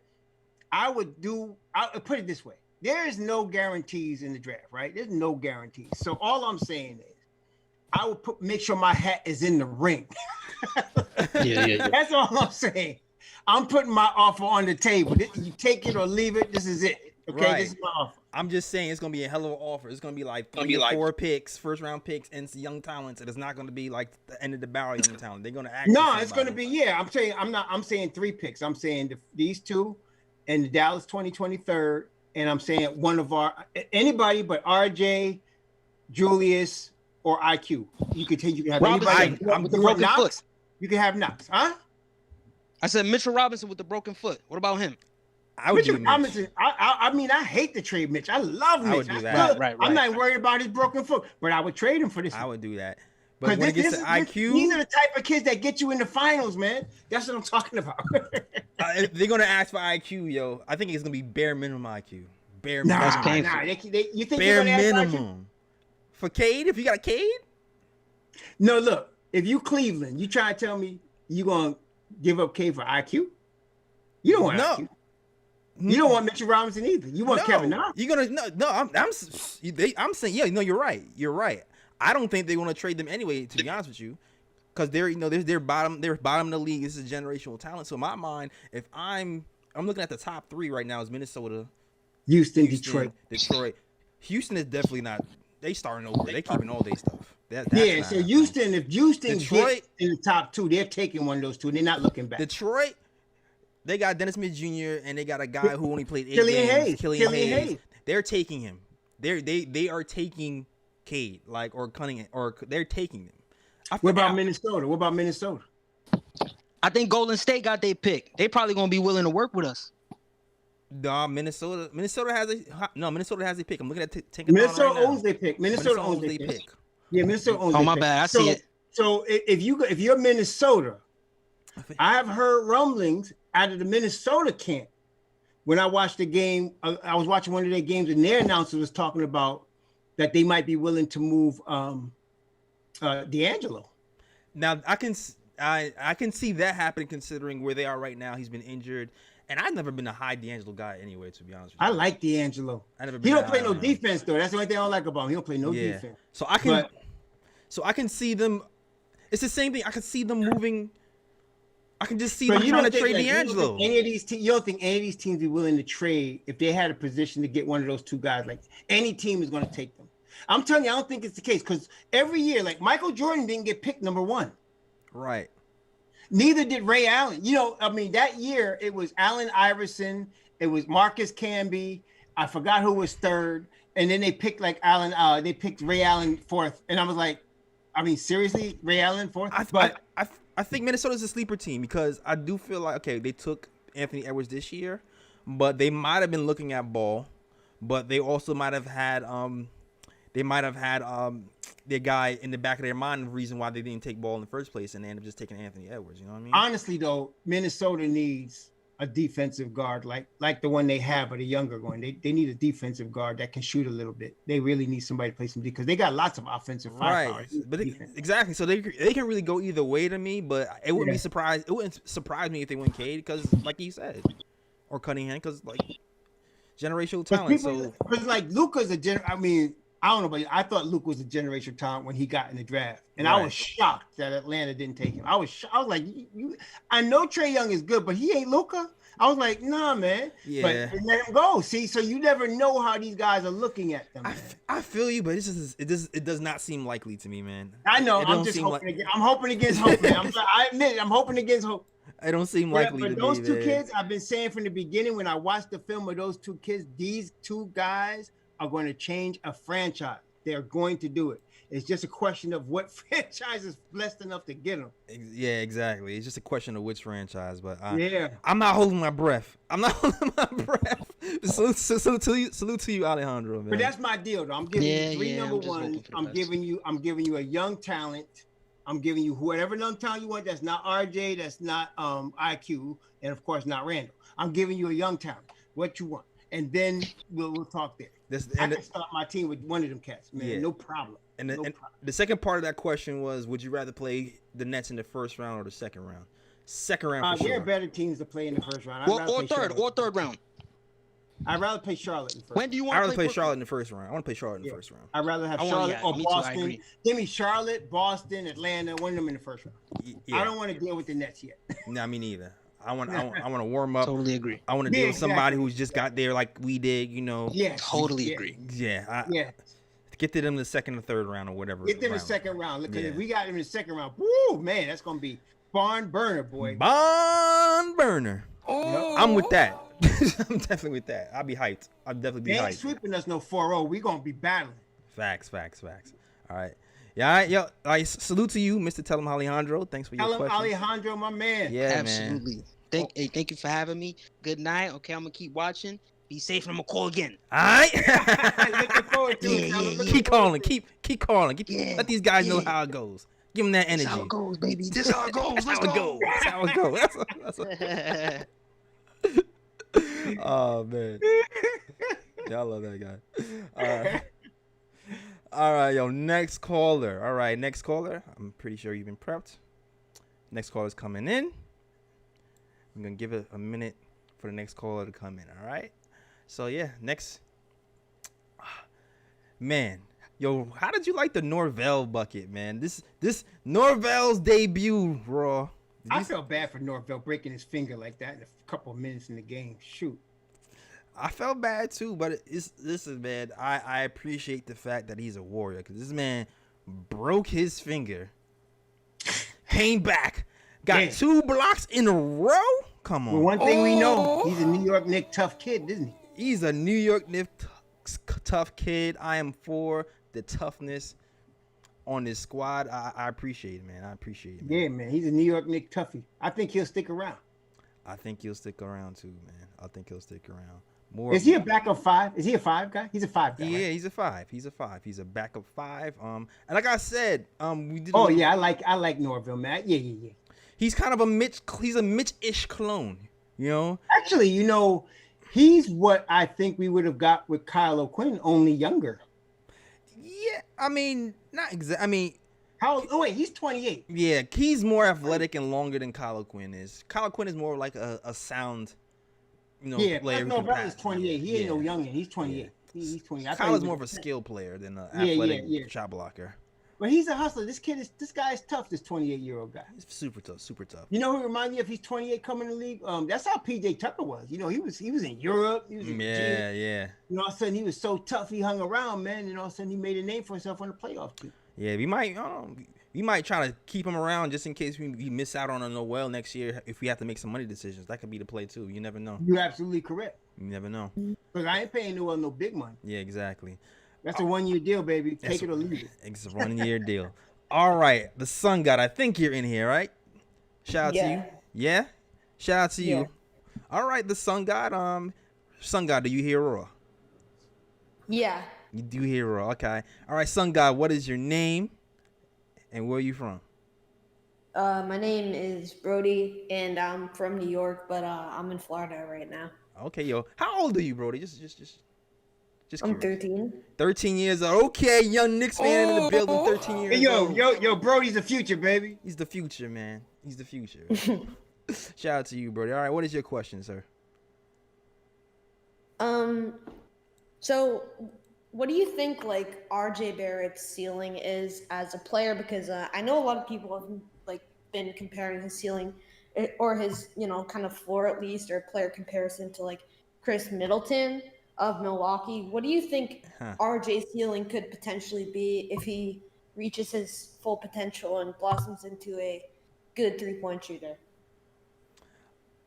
I'll put it this way. There is no guarantees in the draft, right? There's no guarantees. So all I'm saying is I would make sure my hat is in the ring. Yeah. That's all I'm saying. I'm putting my offer on the table. You take it or leave it. This is it. Okay, Right. This is my offer. I'm just saying it's gonna be a hell of an offer. It's gonna be like 3 or 4 picks, first round picks, and young talents. And it's not gonna be like the end of the barrel young talent. They're gonna act. No, it's gonna be I'm saying 3 picks. I'm saying these 2 and the Dallas 2023rd, and I'm saying one of anybody but RJ, Julius, or IQ. You can have anybody. with the broken foot. You can have Knox, huh? I said Mitchell Robinson with the broken foot. What about him? I would do Mitchell Mitch. Robinson. I mean, I hate to trade Mitch. I love Mitch. I would do That's that. good. Right. I'm not worried about his broken foot, but I would trade him for this. I would do that. But when it Because gets to IQ, these are the type of kids that get you in the finals, man. That's what I'm talking about. if they're gonna ask for IQ, yo. I think it's gonna be bare minimum IQ. Bare minimum. That's painful. You think Bare they're gonna ask IQ? minimum. For Cade, if you got a Cade, No, look. If you Cleveland, you try to tell me you gonna give up K for IQ? You don't want IQ. You don't want Mitchell Robinson either. You want Kevin Knox. You're gonna I'm saying, yeah, no, you're right. You're right. I don't think they're gonna trade them anyway, to be honest with you. Because they're bottom of the league. This is generational talent. So in my mind, if I'm looking at the top 3 right now is Minnesota, Houston, Detroit. Houston is definitely not. They starting over. They keeping all their stuff. That's Yeah, not so happening. Houston, if Houston Detroit- gets in the top 2, they're taking one of those 2. They're not looking back. Detroit, they got Dennis Smith Jr. and they got a guy who only played 8 Killian games. Hayes. Killian Killian Hayes. Hayes. They're taking him. They are taking Cade, or Cunningham, or they're taking them. What about Minnesota? I think Golden State got their pick. They probably gonna be willing to work with us. No, Minnesota has a pick. I'm looking at Minnesota owns their pick. Minnesota owns their pick. Yeah, Minnesota owns their pick. Oh, my bad. I see it. So if you're Minnesota, I have heard rumblings out of the Minnesota camp. When I watched the game, I was watching one of their games, and their announcer was talking about that they might be willing to move D'Angelo. Now I can see that happening considering where they are right now. He's been injured, and I've never been a high D'Angelo guy anyway. To be honest with you, I like D'Angelo. He don't play no defense though. That's the only thing I don't like about him. He don't play no defense. So I can see them. It's the same thing. I can see them moving. I can just see them trying to trade D'Angelo. You don't think any of these teams be willing to trade if they had a position to get one of those 2 guys? Like any team is going to take them. I'm telling you, I don't think it's the case because every year, like Michael Jordan didn't get picked number 1. Right. Neither did Ray Allen. That year it was Allen Iverson, it was Marcus Camby. I forgot who was 3rd, and then they picked they picked Ray Allen 4th, and I was like, seriously, Ray Allen 4th? I think Minnesota's a sleeper team because I do feel like they took Anthony Edwards this year, but they might have been looking at Ball, but they also might have had their guy in the back of their mind, the reason why they didn't take Ball in the first place, and they ended up just taking Anthony Edwards. You know what I mean? Honestly, though, Minnesota needs a defensive guard like the one they have, but a younger one. They need a defensive guard that can shoot a little bit. They really need somebody to play some because they got lots of offensive firepower. Right, but exactly. So they can really go either way to me, but it wouldn't be surprised. It wouldn't surprise me if they went Cade because, like you said, or Cunningham because generational talent. Because Luka's I don't know, but I thought Luka was a generational talent when he got in the draft, and I was shocked that Atlanta didn't take him. I was like, I know Trae Young is good, but he ain't Luka. I was like, nah, man. Yeah. But they let him go. See, so you never know how these guys are looking at them. I feel you, but it does not seem likely to me, man. I know. It I'm don't just seem hoping. I'm hoping against hope, man. I admit it. I'm hoping against hope. It don't seem likely But to those me, two man. kids, I've been saying from the beginning when I watched the film of those two kids, these two guys are going to change a franchise. They're going to do it. It's just a question of what franchise is blessed enough to get them. Yeah, exactly. It's just a question of which franchise, but Yeah. I'm not holding my breath. I'm not holding my breath. Salute to you, Alejandro, man. But that's my deal, though. I'm giving you three I'm number just hoping ones. for the I'm best. giving you a young talent. I'm giving you whatever young talent you want. That's not RJ. That's not IQ, and of course not Randle. I'm giving you a young talent. What you want, and then we'll talk there. I can start my team with one of them cats, man. Yeah. No problem. And No problem. the second part of that question was, would you rather play the Nets in the first round or the second round? Second round for There sure. are better teams to play in the first round. Or third round. I'd rather play Charlotte in the first. When do you I'd want rather to play Brooklyn? Charlotte in the first round. I want to play Charlotte in the first round. I'd rather have I want- Charlotte yeah, or me too, I Boston. agree. Give me Charlotte, Boston, Atlanta, one of them in the first round. Yeah. I don't want to deal with the Nets yet. Nah, me neither. I want to warm up. Totally agree. I want to deal Yeah, with somebody exactly. who's just got there like we did, you know. Yes. Totally yeah. agree. Yeah. Yeah. Get to them the second or third round or whatever. Get them in the round. second round. Look, Yeah. if we got them in the second round, woo, man, that's gonna be barn burner, boy. Barn burner. Yep. I'm with that. I'm definitely with that. I'll be hyped. I'll definitely be They ain't hyped. sweeping us no 4-0. We gonna be battling. Facts. All right. Yeah, all right, yo. All right, salute to you, Mr. Tell him Alejandro. Thanks for your Tell him questions. Alejandro, my man. Yeah, man. Absolutely. Thank you for having me. Good night. Okay, I'm gonna keep watching. Be safe, and I'm gonna call again. All right. Looking forward to it. Yeah, Tell him, yeah, looking keep forward calling. to it. Keep calling. Yeah, Let these guys know yeah. how it goes. Give them that energy. This how it goes, baby. This how it goes. That's Let's how it go. goes. That's how it goes. Oh man, y'all love that guy. All right, yo. Next caller. All right, next caller. I'm pretty sure you've been prepped. Next caller's coming in. I'm gonna give it a minute for the next caller to come in. All right. So yeah, next. Man, yo, how did you like the Norvel bucket, man? This Norvel's debut, Raw. I felt bad for Norvel breaking his finger like that in a couple of minutes in the game. Shoot. I felt bad too, but listen, man. I appreciate the fact that he's a warrior because this man broke his finger, came back, got Damn. 2 blocks in a row. Come on. Well, one thing we know, he's a New York Knicks tough kid, isn't he? He's a New York Knicks tough kid. I am for the toughness on this squad. I appreciate it, man. I appreciate it, man. Yeah, man. He's a New York Knicks toughie. I think he'll stick around. I think he'll stick around too, man. I think he'll stick around. Is he a backup 5? Is he a 5 guy? He's a 5 guy. Yeah, right? he's a 5. He's a 5. He's a backup 5. And like I said, we did. Oh yeah, I like Norvel, man. Yeah. He's kind of a Mitch. He's a Mitch-ish clone. You know. Actually, he's what I think we would have got with Kyle O'Quinn, only younger. Yeah, I mean, not exactly. I mean, Oh wait, he's 28. yeah, he's more athletic and longer than Kyle Quinn is. Kyle Quinn is more like a sound, Yeah, player. who can Norvel pass. is 28. He ain't no youngin. He's 28. Yeah. He's 28. I thought Kyle he is was- more of a skill player than an Yeah, athletic yeah. shot blocker. But he's a hustler. This guy is tough. This 28-year-old guy. He's super tough. Super tough. You know who reminds me of? He's 28 coming in the league. That's how PJ Tucker was. He was in Europe. He was in Yeah, Virginia. yeah. All of a sudden he was so tough. He hung around, man. And all of a sudden he made a name for himself on the playoff team. Yeah, we might try to keep him around just in case we miss out on a Noel next year if we have to make some money decisions. That could be the play too. You never know. You're absolutely correct. You never know. Because I ain't paying Noel no big money. Yeah, exactly. That's a 1-year deal, baby. That's Take it or leave it. It's a 1-year deal. All right, the Sun God. I think you're in here, right? Shout out to you. Yeah. Shout out to you. All right, the Sun God. Sun God, do you hear Raw? Yeah. You do hear Raw. Okay. All right, Sun God. What is your name, and where are you from? My name is Brodie, and I'm from New York, but I'm in Florida right now. Okay, yo. How old are you, Brodie? Just I'm curious. 13. 13 years old. Okay, young Knicks fan in the building. 13 years Hey, old. yo, Brodie's the future, baby. He's the future, man. He's the future. Shout out to you, Brodie. All right, what is your question, sir? So what do you think like RJ Barrett's ceiling is as a player? Because I know a lot of people have been comparing his ceiling or his, kind of floor at least, or player comparison to like Chris Middleton of Milwaukee. What do you think RJ's ceiling could potentially be if he reaches his full potential and blossoms into a good 3-point shooter?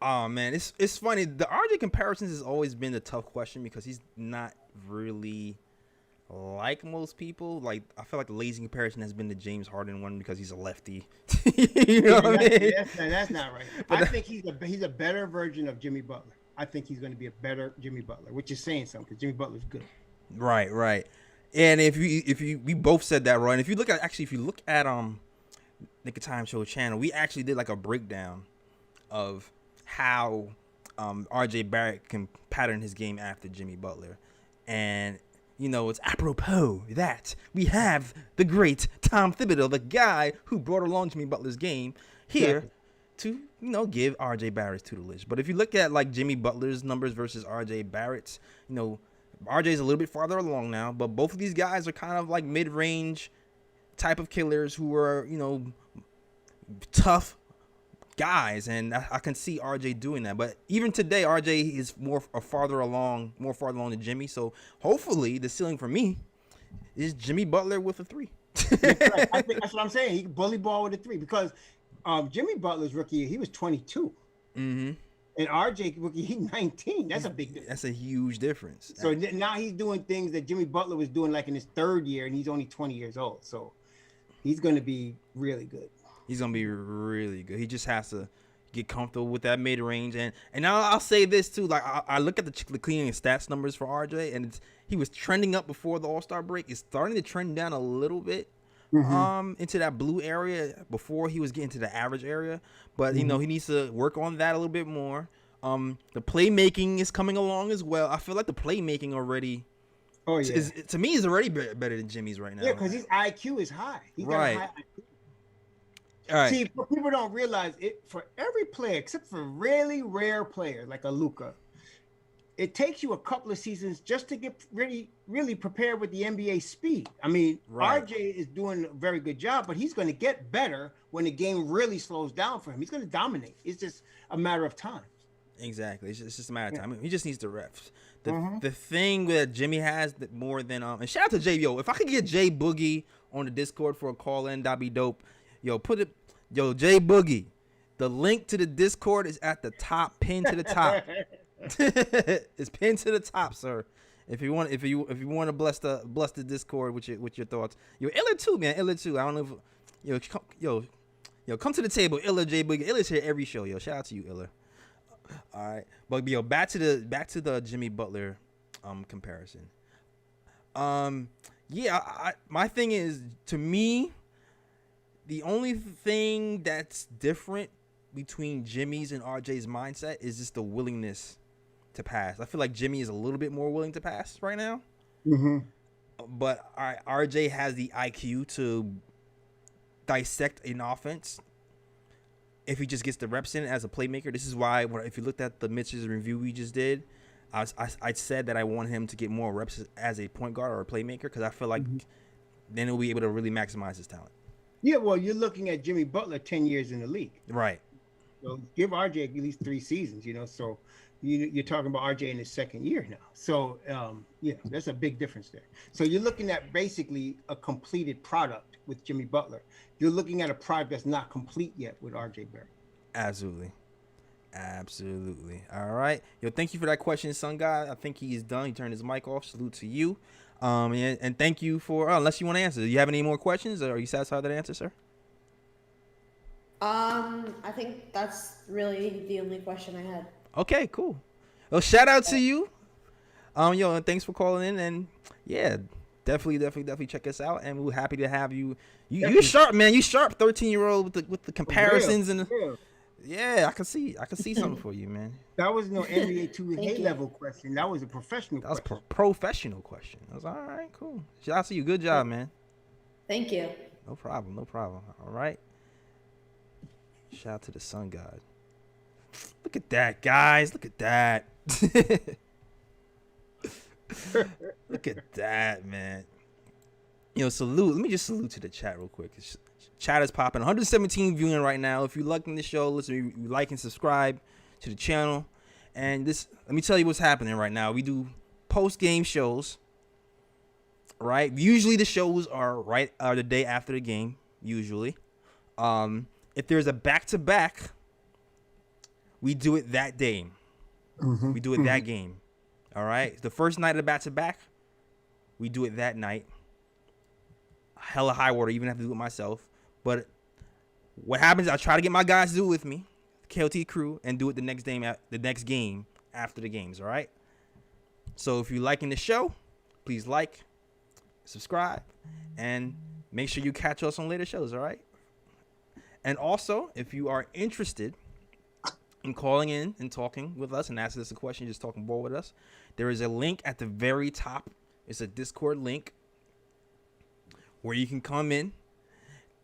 Oh man, it's funny. The RJ comparisons has always been a tough question because he's not really like most people. Like, I feel like the lazy comparison has been the James Harden one because he's a lefty. You know what I mean? That's not right. I think he's a better version of Jimmy Butler. I think he's going to be a better Jimmy Butler, which is saying something because Jimmy Butler's good. Right. And if we both said that, right? And if you look at Nick of Time Show channel, we actually did like a breakdown of how RJ Barrett can pattern his game after Jimmy Butler. And it's apropos that we have the great Tom Thibodeau, the guy who brought along Jimmy Butler's game, here to, give RJ Barrett's tutelage. But if you look at like Jimmy Butler's numbers versus RJ Barrett's, RJ's a little bit farther along now, but both of these guys are kind of like mid-range type of killers who are, tough guys, and I can see RJ doing that. But even today, RJ is more farther along than Jimmy. So hopefully, the ceiling for me is Jimmy Butler with a 3. I think that's what I'm saying. He can bully ball with a 3 because Jimmy Butler's rookie year, he was 22, and RJ rookie, he's 19. That's a big difference. That's a huge difference. So now he's doing things that Jimmy Butler was doing like in his 3rd year, and he's only 20 years old. So he's going to be really good. He's going to be really good. He just has to get comfortable with that mid-range. And I'll say this, too. Like, I look at the cleaning stats numbers for RJ, and he was trending up before the All-Star break. It's starting to trend down a little bit into that blue area before he was getting to the average area. But, he needs to work on that a little bit more. The playmaking is coming along as well. I feel like the playmaking already to me is already better than Jimmy's right now. Yeah, because his IQ is high. He's got a high IQ. All right. See, people don't realize it. For every player, except for really rare players like a Luka, it takes you a couple of seasons just to get really prepared with the NBA speed. I mean, RJ is doing a very good job, but he's going to get better when the game really slows down for him. He's going to dominate. It's just a matter of time. Exactly. It's just a matter of time. I mean, he just needs the reps. The thing that Jimmy has that more than and shout out to Jay. Yo, if I could get Jay Boogie on the Discord for a call in, that'd be dope. Yo, Jay Boogie. The link to the Discord is at the top, pinned to the top. It's pinned to the top, sir. If you want to bless the Discord with your thoughts. Yo, Illa too, man. Illa too. I don't know if yo, come to the table, Illa Jay Boogie. Illa's here every show, yo. Shout out to you, Illa. All right, but yo, back to the Jimmy Butler comparison. My thing is, to me, the only thing that's different between Jimmy's and RJ's mindset is just the willingness to pass. I feel like Jimmy is a little bit more willing to pass right now, but RJ has the IQ to dissect an offense if he just gets the reps in as a playmaker. This is why if you looked at the Mitch's review we just did, I said that I want him to get more reps as a point guard or a playmaker because I feel like then he'll be able to really maximize his talent. Yeah, well, you're looking at Jimmy Butler 10 years in the league. Right. So give RJ at least 3 seasons, so you're talking about RJ in his 2nd year now. So, that's a big difference there. So you're looking at basically a completed product with Jimmy Butler. You're looking at a product that's not complete yet with RJ Barrett. Absolutely. All right. Yo, thank you for that question, Sun God. I think he is done. He turned his mic off. Salute to you. And thank you for, unless you want to answer. Do you have any more questions, or are you satisfied with that answer, sir? I think that's really the only question I had. Okay, cool. Well, shout out to you. And thanks for calling in, and yeah, definitely check us out, and we're happy to have you. You're sharp, man. You sharp, 13-year-old with the comparisons and yeah, I can see something for you, man. That was no NBA 2K level question. That was a professional. That was professional question. I was all right, cool. Shout out to you. Good job, man. Thank you. No problem. All right. Shout out to the Sun God. Look at that, guys. Look at that. Look at that, man. Salute. Let me just salute to the chat real quick. Chat is popping. 117 viewing right now. If you're liking the show, listen, you like and subscribe to the channel. And let me tell you what's happening right now. We do post-game shows, right? Usually the shows are the day after the game, usually. If there's a back-to-back, we do it that day. Mm-hmm. We do it that game. All right? The first night of the back-to-back, we do it that night. Hella high water, even have to do it myself. But what happens, I try to get my guys to do it with me, KLT crew, and do it the next game after the games, all right? So if you're liking the show, please like, subscribe, and make sure you catch us on later shows, all right? And also, if you are interested in calling in and talking with us and asking us a question, just talking ball with us, there is a link at the very top. It's a Discord link where you can come in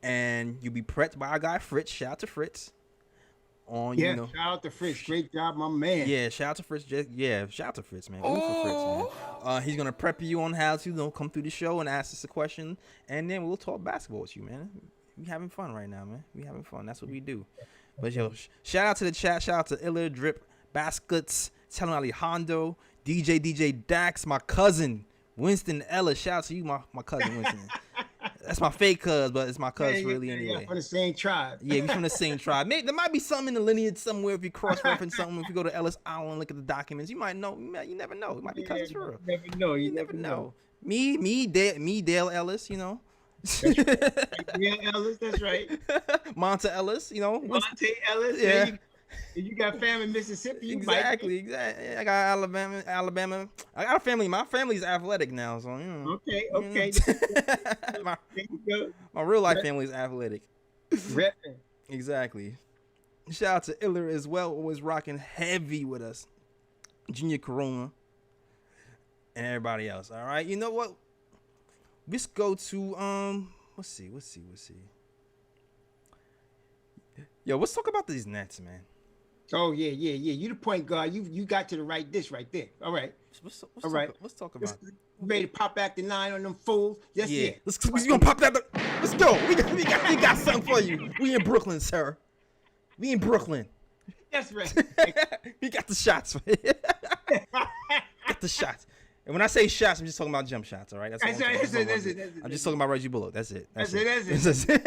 and you'll be prepped by our guy Fritz. Shout out to Fritz. Shout out to Fritz. Great job, my man. Yeah, shout out to Fritz. Shout out to Fritz, man. For Fritz, man. He's gonna prep you on how to come through the show and ask us a question, and then we'll talk basketball with you, man. We having fun right now, man. We having fun. That's what we do. But yo, shout out to the chat. Shout out to Iller Drip Baskets, Telling Alejandro, DJ Dax, my cousin Winston Ellis. Shout out to you, my cousin Winston. That's my fake cuz, but it's my cuz really anyway. Yeah, from the same tribe. Yeah, we from the same tribe. There might be something in the lineage somewhere if you cross-reference something. If you go to Ellis Island and look at the documents, you might know. You never know. It might be cousins for real. You never know. Me, Dale Ellis, That's right. Yeah, Ellis, that's right. Monta Ellis, Monte Ellis. Yeah. If you got family in Mississippi, you exactly. I got Alabama. I got a family. My family's athletic now, so Okay. My real life family is athletic. Repping. Exactly. Shout out to Iller as well, always rocking heavy with us. Junior Corona and everybody else. All right. You know what? Let's go to let's see. Yo, let's talk about these Nets, man. Oh yeah. You the point guard. You got to the right dish right there. All right. Let's talk about it. Ready to pop back the 9 on them fools? Yes, yeah. We gonna pop that. Let's go. We got something for you. We in Brooklyn, sir. We in Brooklyn. That's right. We got the shots. Got the shots. And when I say shots, I'm just talking about jump shots. All right. That's it. I'm just talking about Reggie Bullock. That's it. That's it.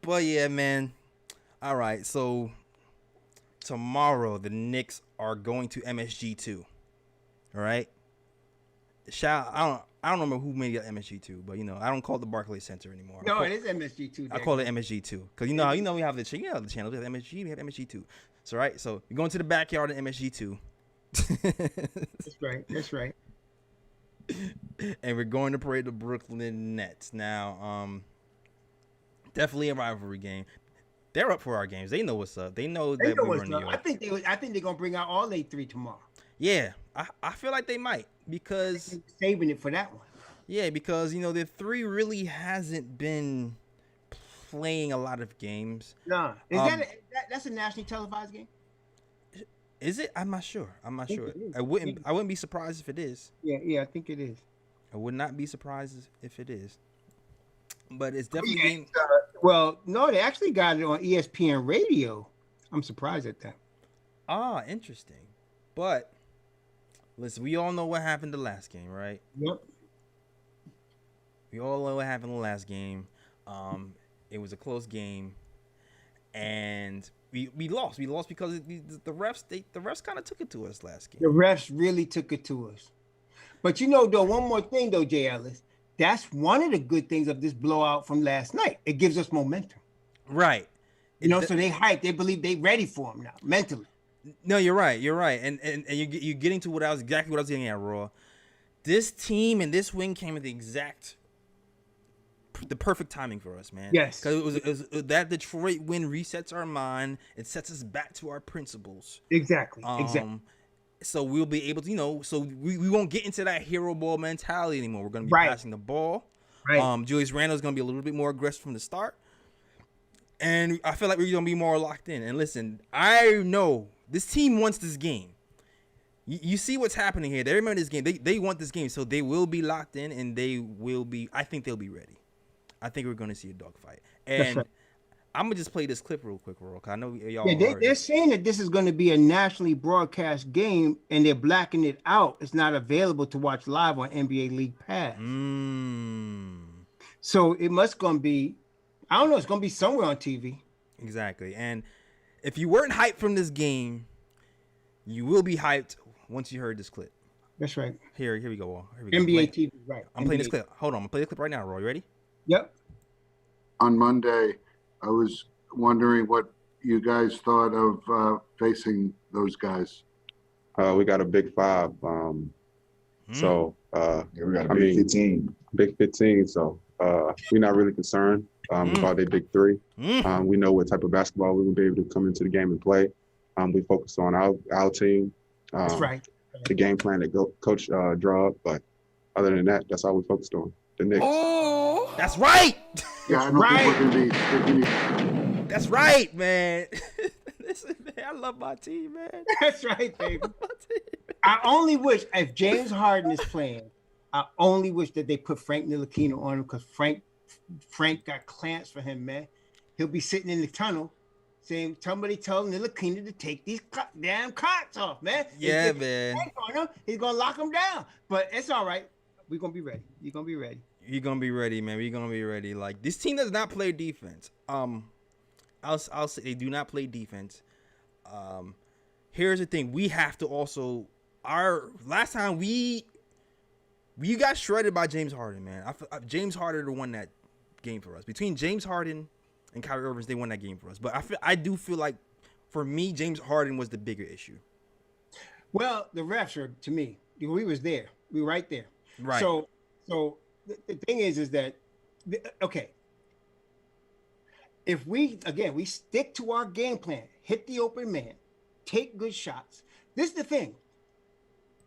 But yeah, man. All right, so tomorrow the Knicks are going to MSG2. All right. I don't remember who made it MSG2, but I don't call it the Barclays Center anymore. No, it is MSG2. I call it MSG2 because we have the channel. We have MSG, we have MSG2. So right, so you're going to the backyard of MSG2. That's right. And we're going to parade the Brooklyn Nets now. Definitely a rivalry game. They're up for our games. They know what's up. They know that we're in New York. I think they're gonna bring out all 3 tomorrow. Yeah, I feel like they might because saving it for that one. Yeah, because the 3 really hasn't been playing a lot of games. Nah, that's a nationally televised game? Is it? I'm not sure. I wouldn't be surprised if it is. Yeah, I think it is. I would not be surprised if it is. But it's definitely well, no, they actually got it on ESPN Radio. I'm surprised at that. Ah, interesting. But listen, we all know what happened the last game, right? Yep. We all know what happened the last game. It was a close game, and we lost. We lost because the refs kind of took it to us last game. The refs really took it to us. But though, one more thing though, Jay Ellis. That's one of the good things of this blowout from last night. It gives us momentum. Right. So they hype. They believe they ready for him now, mentally. No, you're right. And you're getting to exactly what I was getting at, Raw. This team and this win came at the perfect timing for us, man. Yes. Because it was that Detroit win resets our mind. It sets us back to our principles. Exactly. So we'll be able to, so we won't get into that hero ball mentality anymore. We're going to be passing the ball. Right. Julius Randle is going to be a little bit more aggressive from the start. And I feel like we're going to be more locked in. And listen, I know this team wants this game. You see what's happening here. They remember this game. They want this game. So they will be locked in and I think they'll be ready. I think we're going to see a dogfight. That's And right. I'm going to just play this clip real quick, because I know y'all Yeah, heard they're it. saying that this is going to be a nationally broadcast game, and they're blacking it out. It's not available to watch live on NBA League Pass. So it must going to be, I don't know, it's going to be somewhere on TV. Exactly. And if you weren't hyped from this game, you will be hyped once you heard this clip. That's right. Here we go. Here we go. NBA TV, right. I'm playing this clip. Hold on. I'm going to play the clip right now, Roy. You ready? Yep. On Monday, I was wondering what you guys thought of facing those guys. We got a big 5. So we got a big 15. Big 15. So we're not really concerned about their big 3. We know what type of basketball we will be able to come into the game and play. We focus on our team. That's right. The game plan that Coach draw, but other than that, that's all we focused on. The Knicks. Oh, that's right. Yeah, I don't think we're going to be. That's right, man. Listen, man, I love my team, man. That's right, baby. I only wish, if James Harden is playing, I only wish that they put Frank Ntilikina on him, because Frank got clamps for him, man. He'll be sitting in the tunnel saying, somebody tell Ntilikina to take these damn cots off, man. Yeah, man. On him, he's going to lock him down. But it's all right. We're going to be ready. You're going to be ready. You're going to be ready, man. We're going to be ready. Like, this team does not play defense. I'll say they do not play defense. Here's the thing: we have to also. Our last time we got shredded by James Harden, man. James Harden won that game for us. Between James Harden and Kyrie Irving, they won that game for us. But I do feel like, for me, James Harden was the bigger issue. Well, the refs are, to me, we was there. We were right there. Right. So the thing is that, okay. If we stick to our game plan, hit the open man, take good shots. This is the thing.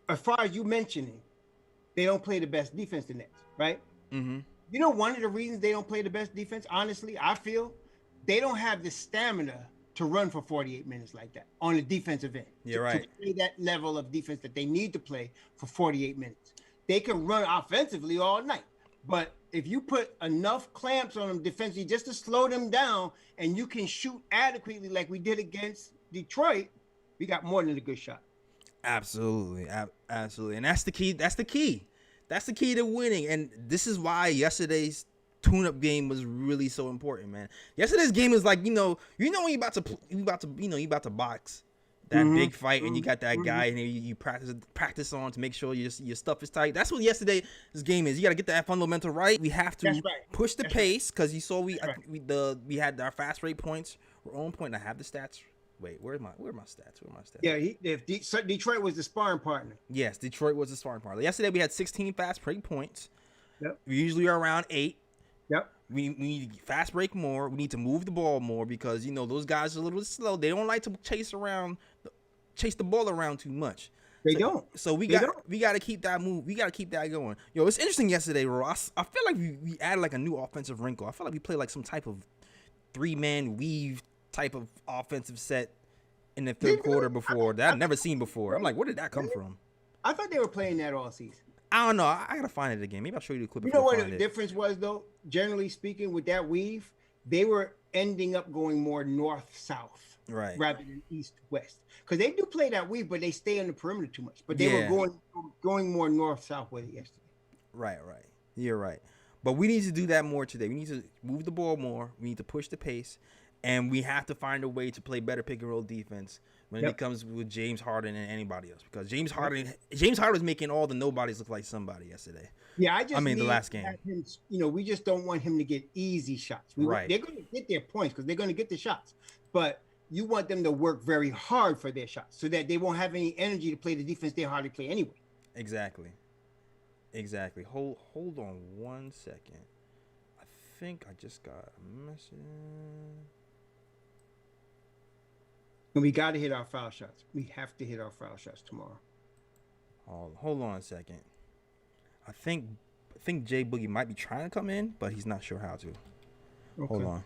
As far as you mentioning, they don't play the best defense, the Nets, right? Mm-hmm. You know, one of the reasons they don't play the best defense, honestly, I feel, they don't have the stamina to run for 48 minutes like that on the defensive end. You're right. To play that level of defense that they need to play for 48 minutes. They can run offensively all night, but if you put enough clamps on them defensively just to slow them down, and you can shoot adequately like we did against Detroit, we got more than a good shot. Absolutely. Absolutely. And that's the key. That's the key. That's the key to winning. And this is why yesterday's tune-up game was really so important, man. Yesterday's game is like, when you about to box that big fight, and you got that guy, and you practice on to make sure your stuff is tight. That's what yesterday's game is. You got to get that fundamental right. We have to push the pace, because you saw we had our fast rate points. We're on point. I have the stats. Wait, where are my stats? Yeah, Detroit was the sparring partner. Yes, Detroit was the sparring partner. Yesterday we had 16 fast break points. Yep. We usually are around 8. Yep. We need to fast break more. We need to move the ball more, because those guys are a little bit slow. They don't like to chase the ball around too much. They don't. So we got to keep that move. We got to keep that going. It's interesting yesterday, Ross. I feel like we added like a new offensive wrinkle. I feel like we played like some type of 3-man weave type of offensive set in the third quarter before that I've never seen before. I'm like, where did that come from? I thought they were playing that all season. I don't know. I gotta find it again. Maybe I'll show you the clip. You know what the difference was, though? Generally speaking, with that weave, they were ending up going more north-south, right, rather than east-west. Because they do play that weave, but they stay on the perimeter too much. But they were going more north-south with it yesterday. Right. You're right. But we need to do that more today. We need to move the ball more. We need to push the pace. And we have to find a way to play better pick and roll defense when it comes with James Harden and anybody else, because James Harden was making all the nobodies look like somebody yesterday. Yeah, the last game. We just don't want him to get easy shots. Right. They're going to get their points because they're going to get the shots, but you want them to work very hard for their shots so that they won't have any energy to play the defense they hardly play anyway. Exactly. Hold on 1 second. I think I just got a message. And we got to hit our foul shots. We have to hit our foul shots tomorrow. Hold on a second. I think Jay Boogie might be trying to come in, but he's not sure how to. Okay. Hold on.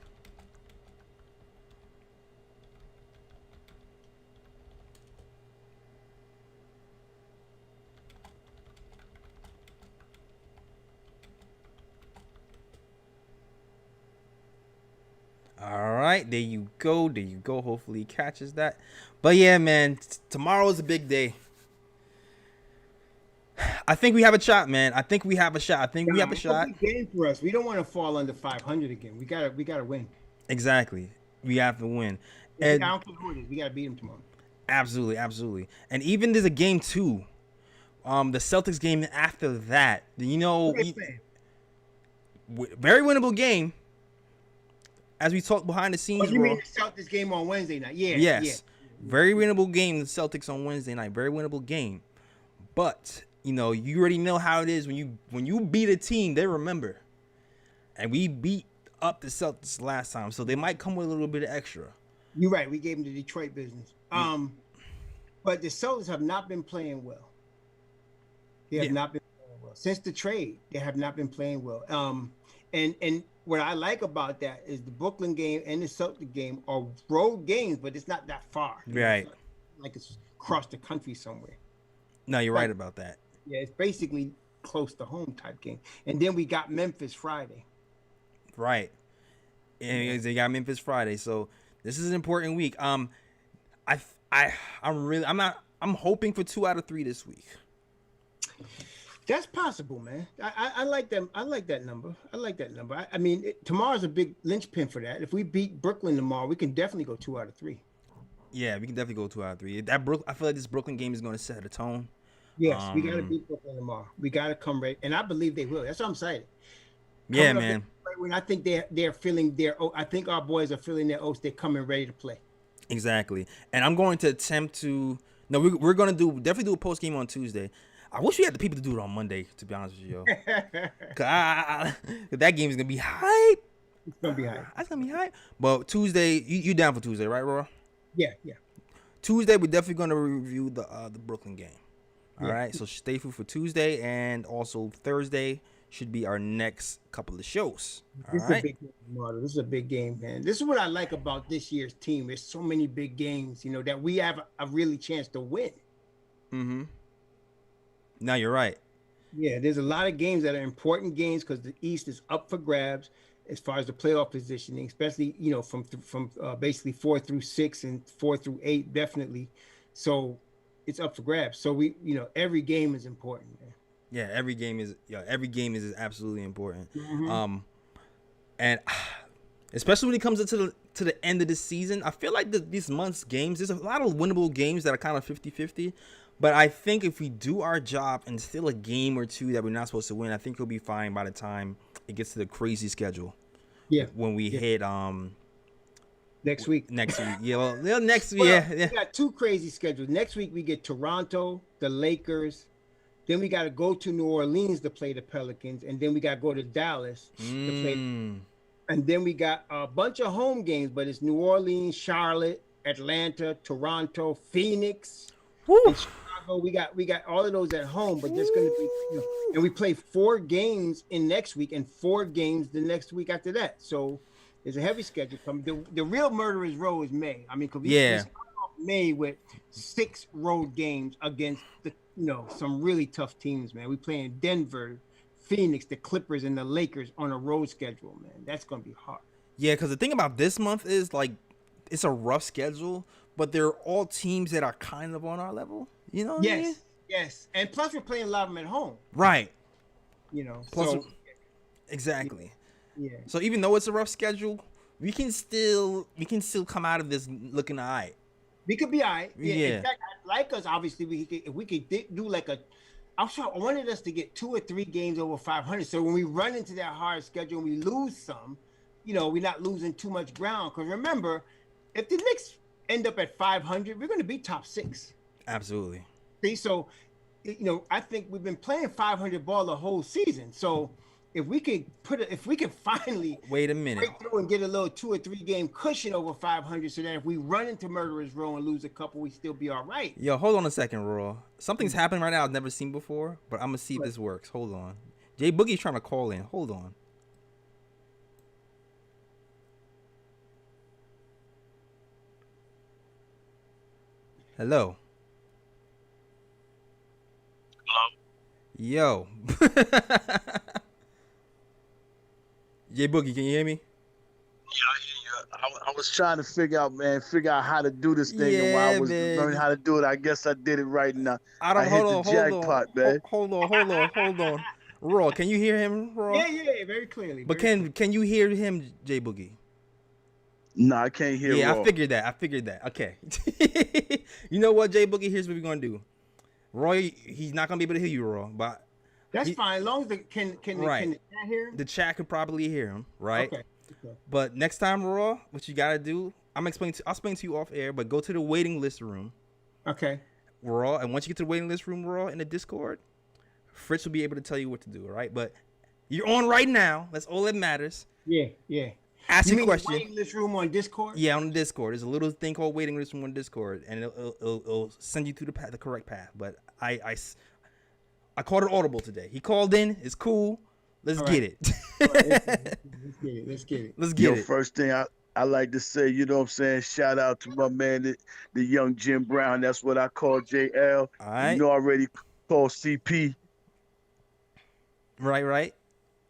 right, there you go. Hopefully he catches that. But yeah, man, tomorrow is a big day. I think we have a shot, man. I think we have a shot. It's a big game for us. We don't want to fall under 500 again. We gotta win. Exactly. We have to win. And I don't care who it is. We gotta beat them tomorrow. Absolutely. And even there's a game 2. The Celtics game after that. Very winnable game. As we talked behind the scenes. Oh, you mean the Celtics game on Wednesday night? Yeah. Yes. Yeah. Very winnable game, the Celtics on Wednesday night. Very winnable game. But, you already know how it is. When you beat a team, they remember. And we beat up the Celtics last time. So they might come with a little bit of extra. You're right. We gave them the Detroit business. But the Celtics have not been playing well. They have not been playing well. Since the trade, they have not been playing well. And what I like about that is the Brooklyn game and the Celtic game are road games, but it's not that far. Right. Like it's across the country somewhere. No, you're right about that. Yeah, it's basically close to home type game. And then we got Memphis Friday. Right. And they got Memphis Friday. So this is an important week. I'm hoping for 2 out of 3 this week. That's possible, man. I like them. I like that number. I mean, tomorrow's a big linchpin for that. If we beat Brooklyn tomorrow, we can definitely go 2 out of 3. Yeah, we can definitely go 2 out of 3. I feel like this Brooklyn game is going to set a tone. Yes, we got to beat Brooklyn tomorrow. We got to come ready, and I believe they will. That's what I'm saying. Yeah, man. When I think they're feeling I think our boys are feeling their oats. They're coming ready to play. Exactly, and I'm going to attempt to. No, we're going to definitely do a post game on Tuesday. I wish we had the people to do it on Monday, to be honest with you. Cause that game is gonna be hype. It's gonna be hype. That's gonna be hype. But Tuesday, you down for Tuesday, right, Roy? Yeah. Tuesday, we're definitely gonna review the Brooklyn game. All right, so stay tuned for Tuesday, and also Thursday should be our next couple of shows. This is a big game, Marta. This is a big game, man. This is what I like about this year's team. There's so many big games, that we have a really chance to win. Mm-hmm. No, you're right. Yeah, there's a lot of games that are important games because the East is up for grabs as far as the playoff positioning, especially from basically 4 through 6 and 4 through 8 definitely. So it's up for grabs. So we every game is important, man. Yeah, every game is absolutely important. Mm-hmm. And especially when it comes to the end of the season, I feel like these month's games, there's a lot of winnable games that are kind of 50-50. But I think if we do our job and still a game or two that we're not supposed to win, I think we'll be fine by the time it gets to the crazy schedule. Yeah. When we hit next week. Yeah, well, next week. Yeah. We got 2 crazy schedules. Next week we get Toronto, the Lakers. Then we got to go to New Orleans to play the Pelicans, and then we got to go to Dallas to play. And then we got a bunch of home games, but it's New Orleans, Charlotte, Atlanta, Toronto, Phoenix. And Chicago. We got all of those at home, but there's going to be, and we play 4 games in next week and 4 games the next week after that. So there's a heavy schedule coming. The real murderer's row is May. I mean, because we start off May with 6 road games against some really tough teams, man. We playing Denver, Phoenix, the Clippers, and the Lakers on a road schedule, man. That's going to be hard. Yeah, because the thing about this month is it's a rough schedule, but they're all teams that are kind of on our level. You know what I mean? Yes. And plus we're playing a lot of them at home. Right. Plus exactly. Yeah. So even though it's a rough schedule, we can still come out of this looking all right. We could be all right. Yeah. In fact, like us, obviously, if we could do like I wanted us to get 2 or 3 games over 500. So when we run into that hard schedule and we lose some, we're not losing too much ground. Because remember, if the Knicks end up at 500, we're going to be top 6. Absolutely. See, so I think we've been playing 500 ball the whole season. So if we could finally wait a minute, break through and get a little 2 or 3 game cushion over 500, so that if we run into murderer's row and lose a couple, we still be all right. Yo, hold on a second, Raw. Something's happening right now I've never seen before, but I'm gonna see if this works. Hold on. Jay Boogie's trying to call in. Hold on. Hello. Yo. Jay Boogie, can you hear me? Yeah, I hear you. I was trying to figure out how to do this thing, and while I was learning how to do it, I guess I did it right now. I hit the jackpot, man. Hold on. Raw, can you hear him, Raw? Yeah, very clearly. But can you hear him, J Boogie? No, I can't hear. Yeah, Raw. I figured that. Okay. You know what, J Boogie? Here's what we're gonna do. Roy, he's not gonna be able to hear you, Raw, but that's fine. As long as the chat hear him? The chat could probably hear him, right? Okay. But next time, Raw, what you gotta do, I'll explain to you off air, but go to the waiting list room. Okay. Raw, and once you get to the waiting list room, Raw, in the Discord, Fritz will be able to tell you what to do, all right? But you're on right now. That's all that matters. Yeah. Ask your question. Waiting list room on Discord? Yeah, on the Discord. There's a little thing called waiting list room on Discord, and it'll send you through the correct path. But I called it audible today. He called in. It's cool. Let's get it. Let's get it. Let's get it. First thing I like to say, you know what I'm saying? Shout out to my man, the young Jim Brown. That's what I call JL. All right. You know, I already called CP. Right.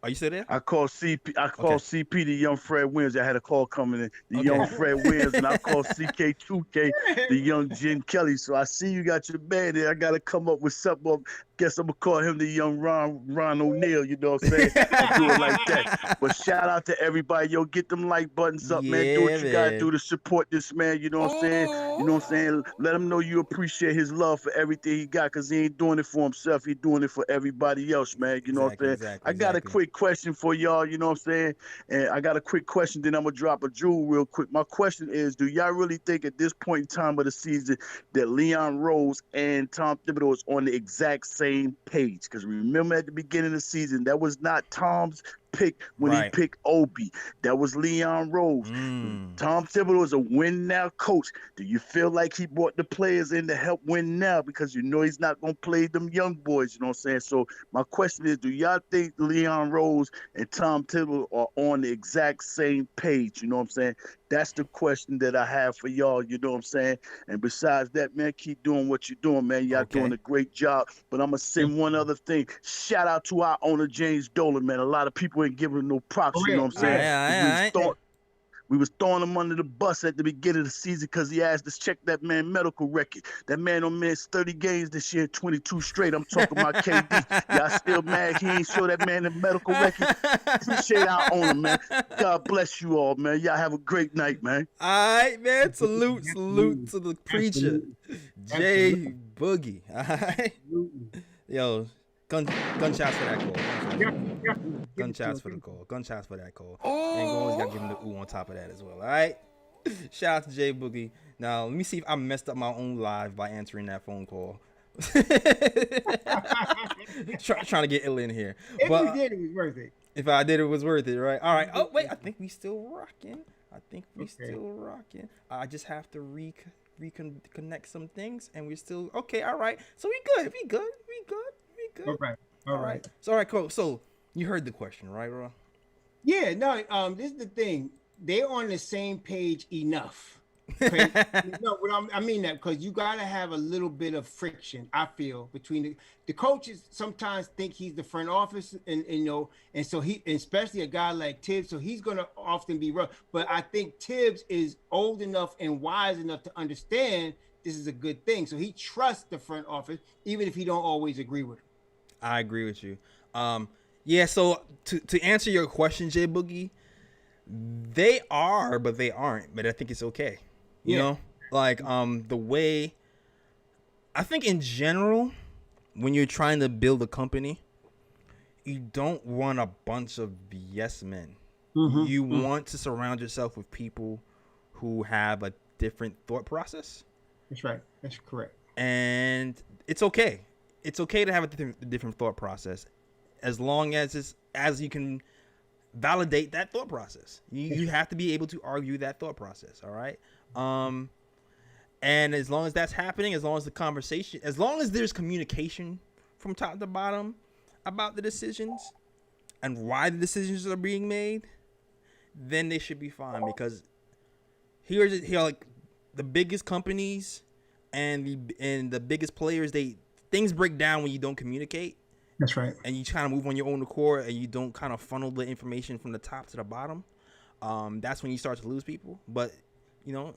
Are you still there? I called CP the young Fred Williams. I had a call coming in. The young Fred Williams, and I called CK2K the young Jen Kelly. So I see you got your man there. I got to come up with something. Guess I'm going to call him the young Ron O'Neal, you know what I'm saying? And do it like that. But shout out to everybody. Yo, get them like buttons up, man. Do what you got to do to support this man, you know what I'm saying? You know what I'm saying? Let him know you appreciate his love for everything he got, because he ain't doing it for himself. He's doing it for everybody else, man. You know what I'm saying? I got a quick question for y'all, you know what I'm saying? And I got a quick question, then I'm going to drop a jewel real quick. My question is, do y'all really think at this point in time of the season that Leon Rose and Tom Thibodeau is on the exact same page? Because remember at the beginning of the season, that was not Tom's pick when he picked Obi. That was Leon Rose. Tom Thibodeau is a win now coach. Do you feel like he brought the players in to help win now? Because you know he's not going to play them young boys, you know what I'm saying? So my question is, do y'all think Leon Rose and Tom Thibodeau are on the exact same page? You know what I'm saying? That's the question that I have for y'all, you know what I'm saying? And besides that, man, keep doing what you're doing, man. Y'all doing a great job. But I'm going to say one other thing. Shout out to our owner, James Dolan, man. A lot of people ain't giving him no props, you know what I'm saying? We was throwing him under the bus at the beginning of the season because he asked us to check that man medical record. That man don't miss 30 games this year, 22 straight. I'm talking about KD. Y'all still mad he ain't show that man the medical record? Appreciate our owner, man. God bless you all, man. Y'all have a great night, man. All right, man. Salute to the preacher, J Boogie. All right. Yo, gunshots for that call. Gunshots for the call. Gunshots for that call. And you always gotta give him the ooh on top of that as well. All right. Shout out to J Boogie. Now let me see if I messed up my own live by answering that phone call. Trying to get ill in here. If you did, it was worth it. If I did, it was worth it, right? All right. Oh wait, I think we still rocking. I just have to reconnect some things, and we're still okay. All right. So we good. We good. All right. So all right, cool. So you heard the question, right, Ron? Yeah, no, this is the thing. They're on the same page enough. Okay? I mean that because you got to have a little bit of friction, I feel, between the coaches. Sometimes think he's the front office, and so he, especially a guy like Tibbs, so he's going to often be rough. But I think Tibbs is old enough and wise enough to understand this is a good thing. So he trusts the front office, even if he don't always agree with him. I agree with you. Yeah, so to answer your question, J Boogie, they are, but they aren't. But I think it's okay. You know, like the way I think in general, when you're trying to build a company, you don't want a bunch of yes men. You want to surround yourself with people who have a different thought process. That's right. That's correct. And it's okay. It's okay to have a different thought process, as long as you can validate that thought process. You have to be able to argue that thought process. All right. And as long as that's happening, as long as there's communication from top to bottom about the decisions and why the decisions are being made, then they should be fine. Because here like the biggest companies and the biggest players, things break down when you don't communicate. That's right. And you kind of move on your own accord, and you don't kind of funnel the information from the top to the bottom. that's when you start to lose people. But you know,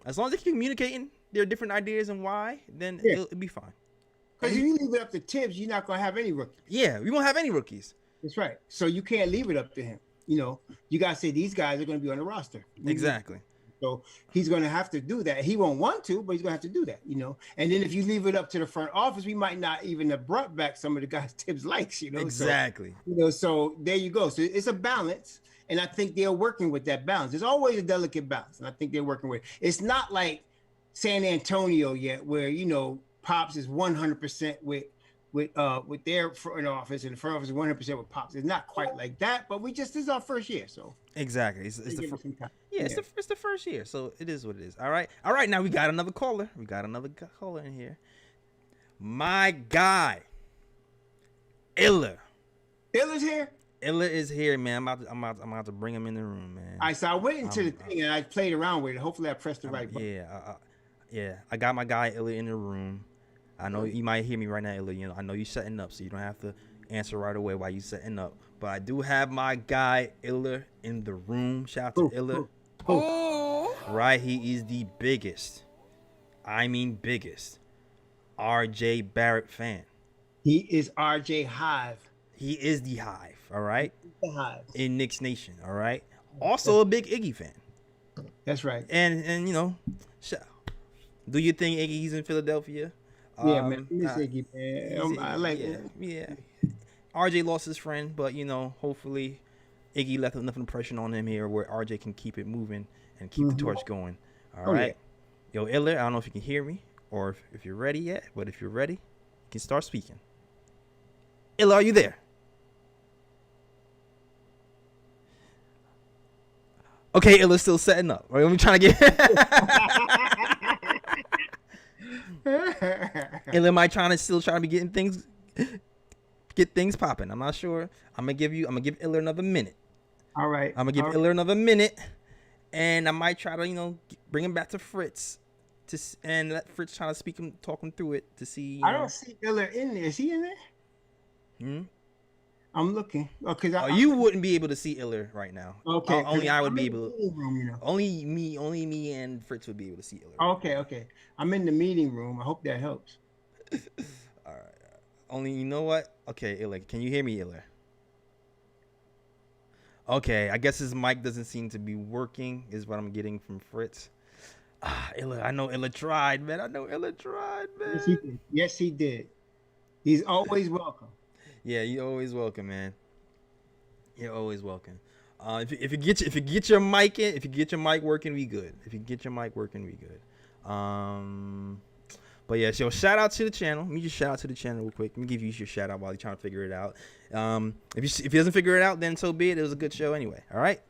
as long as they're communicating their different ideas and why, then it'll be fine. Because if you leave it up to Tibbs, you're not gonna have any rookies. Yeah, we won't have any rookies. That's right. So you can't leave it up to him. You know, you gotta say these guys are gonna be on the roster. Exactly. So he's gonna have to do that. He won't want to, but he's gonna have to do that. You know. And then if you leave it up to the front office, we might not even have brought back some of the guys Tibbs likes. You know. Exactly. So, you know. So there you go. So it's a balance. And I think they're working with that balance. There's always a delicate balance, and I think they're working with it. It's not like San Antonio yet, where you know Pops is 100% with their front office, and the front office is 100% with Pops. It's not quite like that, but this is our first year, so exactly. It's the first year, so it is what it is. All right. Now we got another caller. In here. My guy, Illa. Illa's here. Illa is here, man. I'm about to bring him in the room, man. All right, so I went into the thing and I played around with it. Hopefully, I pressed the right button. Yeah. I got my guy Illa in the room. I know you might hear me right now, Illa. You know, I know you're setting up, so you don't have to answer right away while you're setting up. But I do have my guy Illa in the room. Shout out to Illa. Right, he is the biggest. I mean, biggest. RJ Barrett fan. He is RJ Hive. He is the Hive, all right? The Hive. In Knicks Nation, all right? Also a big Iggy fan. That's right. And you know, do you think Iggy's in Philadelphia? Yeah, man. Miss Iggy, man. I like yeah. RJ lost his friend, but you know, hopefully Iggy left enough impression on him here where RJ can keep it moving and keep the torch going. All right. Yeah. Yo, Illa, I don't know if you can hear me or if you're ready yet, but if you're ready, you can start speaking. Illa, are you there? Okay, Illa's still setting up. Right, I'm trying to get Illa, am I still trying to be get things popping? I'm not sure. I'm gonna give Illa another minute. All right. I'm gonna give Illa another minute, and I might try to, you know, bring him back to Fritz and let Fritz try to talk him through it to see. I don't see Illa in there. Is he in there? I'm looking. You wouldn't be able to see Illa right now. Okay. Only I would be able. Room, you know. Only me and Fritz would be able to see Illa. Okay. I'm in the meeting room. I hope that helps. All right. Only, you know what? Okay, Illa, can you hear me, Illa? Okay, I guess his mic doesn't seem to be working, is what I'm getting from Fritz. Illa, I know Illa tried, man. Yes, he did. He's always welcome. Yeah, you're always welcome, man. You're always welcome. If you get your mic in, if you get your mic working, we good. But yeah, so shout out to the channel. Let me just shout out to the channel real quick. Let me give you your shout out while you're trying to figure it out. If he doesn't figure it out, then so be it. It was a good show anyway. All right.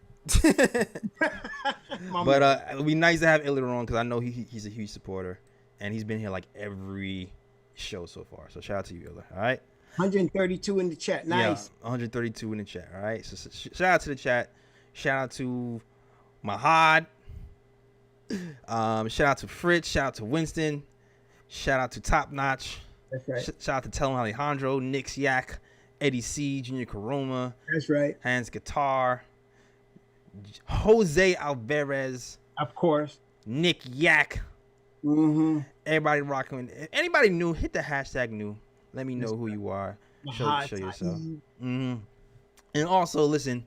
But it would be nice to have Illa on because I know he's a huge supporter and he's been here like every show so far. So shout out to you, Illa. All right. 132 in the chat. Nice. Yeah, 132 in the chat. All right. So shout out to the chat. Shout out to Mahad. Shout out to Fritz. Shout out to Winston. Shout out to Top Notch. That's right. Shout out to Telem Alejandro, Nick's Yak, Eddie C, Junior Caroma. That's right. Hans Guitar. Jose Alvarez. Of course. Nick Yak. Mm-hmm. Everybody rocking. If anybody new, hit the hashtag new. Let me know who you are. Show yourself. Mm-hmm. And also, listen,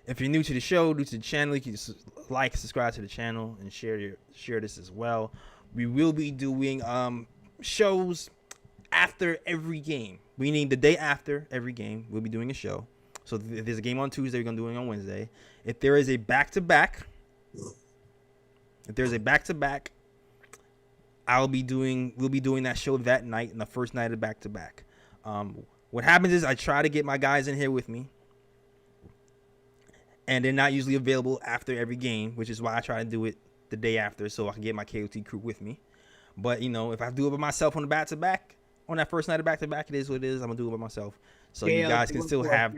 if you're new to the show, new to the channel, you can like, subscribe to the channel, and share this as well. We will be doing shows after every game. Meaning the day after every game, we'll be doing a show. So if there's a game on Tuesday, we're gonna do it on Wednesday. If there is a back-to-back, we'll be doing that show that night, and the first night of back-to-back. What happens is I try to get my guys in here with me, and they're not usually available after every game, which is why I try to do it the day after so I can get my KOT crew with me. But, you know, if I do it by myself on the back-to-back, on that first night of back-to-back, it is what it is. I'm going to do it by myself. So you guys can still have...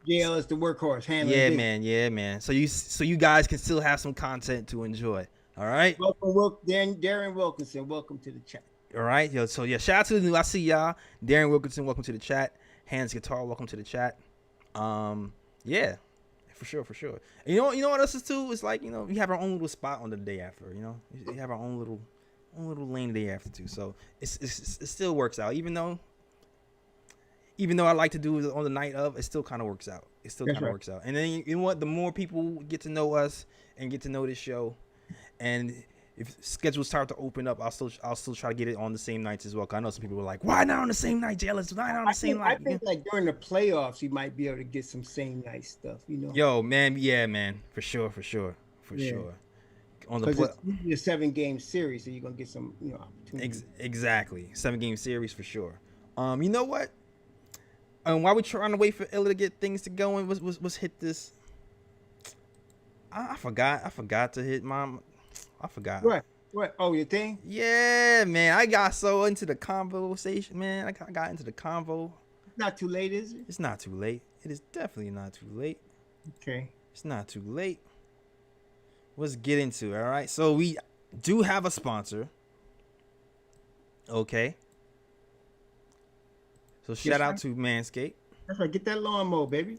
JL is the workhorse. Yeah, man. So you guys can still have some content to enjoy. All right? Welcome, Darren Wilkinson. Welcome to the chat. All right? Yo, so, yeah, shout out to the new... I see y'all. Darren Wilkinson, welcome to the chat. Hans Guitar, welcome to the chat. Yeah. For sure. And you know what else is too? It's like, we have our own little spot on the day after. We have our own little lane the day after too. So it still works out. Even though I like to do it on the night of, it still kind of works out. It still kind of works out. And then you know what? The more people get to know us and get to know this show, and if schedules start to open up, I'll still try to get it on the same nights as well. Cause I know some people were like, "Why not on the same night, Jealous? Why not on the same night?" I think like during the playoffs, you might be able to get some same night stuff. Yo, man, yeah, man, for sure. On the it's usually a 7-game series, so you're gonna get some, opportunities. Exactly, 7-game series for sure. You know what? While we're trying to wait for Illa to get things to go, let's hit this. I forgot to hit mom. I forgot. What? Oh, your thing? Yeah, man. I got so into the conversation, man. I got into the convo. It's not too late, is it? It's not too late. It is definitely not too late. Okay. It's not too late. Let's get into it, all right? So we do have a sponsor. Okay. So shout out to Manscaped. That's right. Get that lawnmower, baby.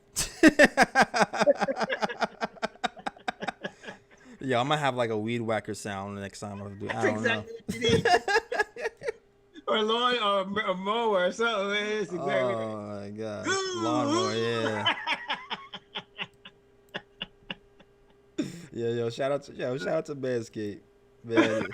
Yeah, I'm gonna have like a weed whacker sound the next time I do. I don't know. Or a lawn or a mower or something. It's exactly my god, lawnmower, yeah. Yo, shout out to Manscaped, man.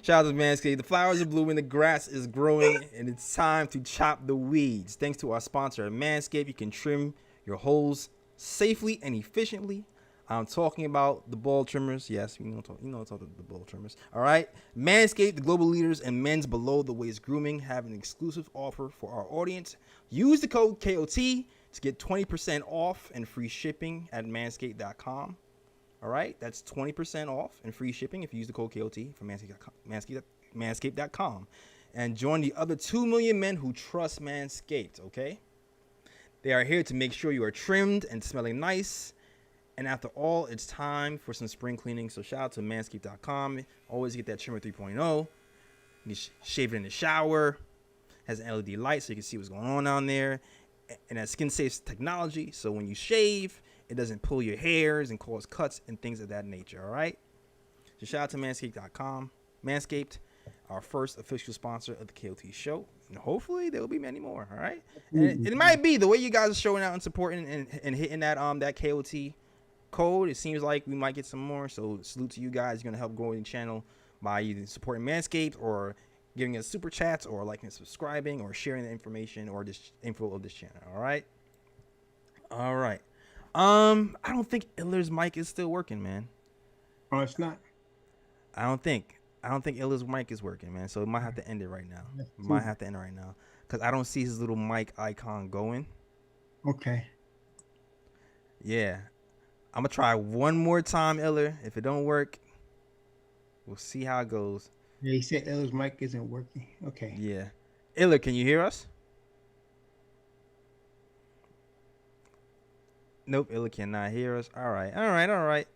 Shout out to Manscaped. The flowers are blooming, the grass is growing, and it's time to chop the weeds. Thanks to our sponsor, Manscaped, you can trim your holes safely and efficiently. I'm talking about the ball trimmers. Yes, you know the ball trimmers. All right. Manscaped, the global leaders in men's below the waist grooming, have an exclusive offer for our audience. Use the code KOT to get 20% off and free shipping at manscaped.com. All right. That's 20% off and free shipping if you use the code KOT from manscaped.com. And join the other 2 million men who trust Manscaped. Okay. They are here to make sure you are trimmed and smelling nice. And after all, it's time for some spring cleaning. So shout out to manscaped.com. Always get that trimmer 3.0. You shave it in the shower. Has an LED light so you can see what's going on down there. And that skin safe technology. So when you shave, it doesn't pull your hairs and cause cuts and things of that nature. All right. So shout out to manscaped.com. Manscaped, our first official sponsor of the KOT show. And hopefully there will be many more. All right. And it might be the way you guys are showing out and supporting and hitting that KOT code. It seems like we might get some more. So salute to you guys. You're going to help grow the channel by either supporting Manscaped or giving us super chats or liking and subscribing or sharing the information or this info of this channel. All right. I don't think Iller's mic is still working, man. Oh, it's not. I don't think Illa's mic is working, man. So it might have to end it right now. Because I don't see his little mic icon going. Okay. Yeah. I'm going to try one more time, Iller. If it don't work, we'll see how it goes. Yeah, he said Iller's mic isn't working. Okay. Yeah. Iller, can you hear us? Nope, Iller cannot hear us. All right.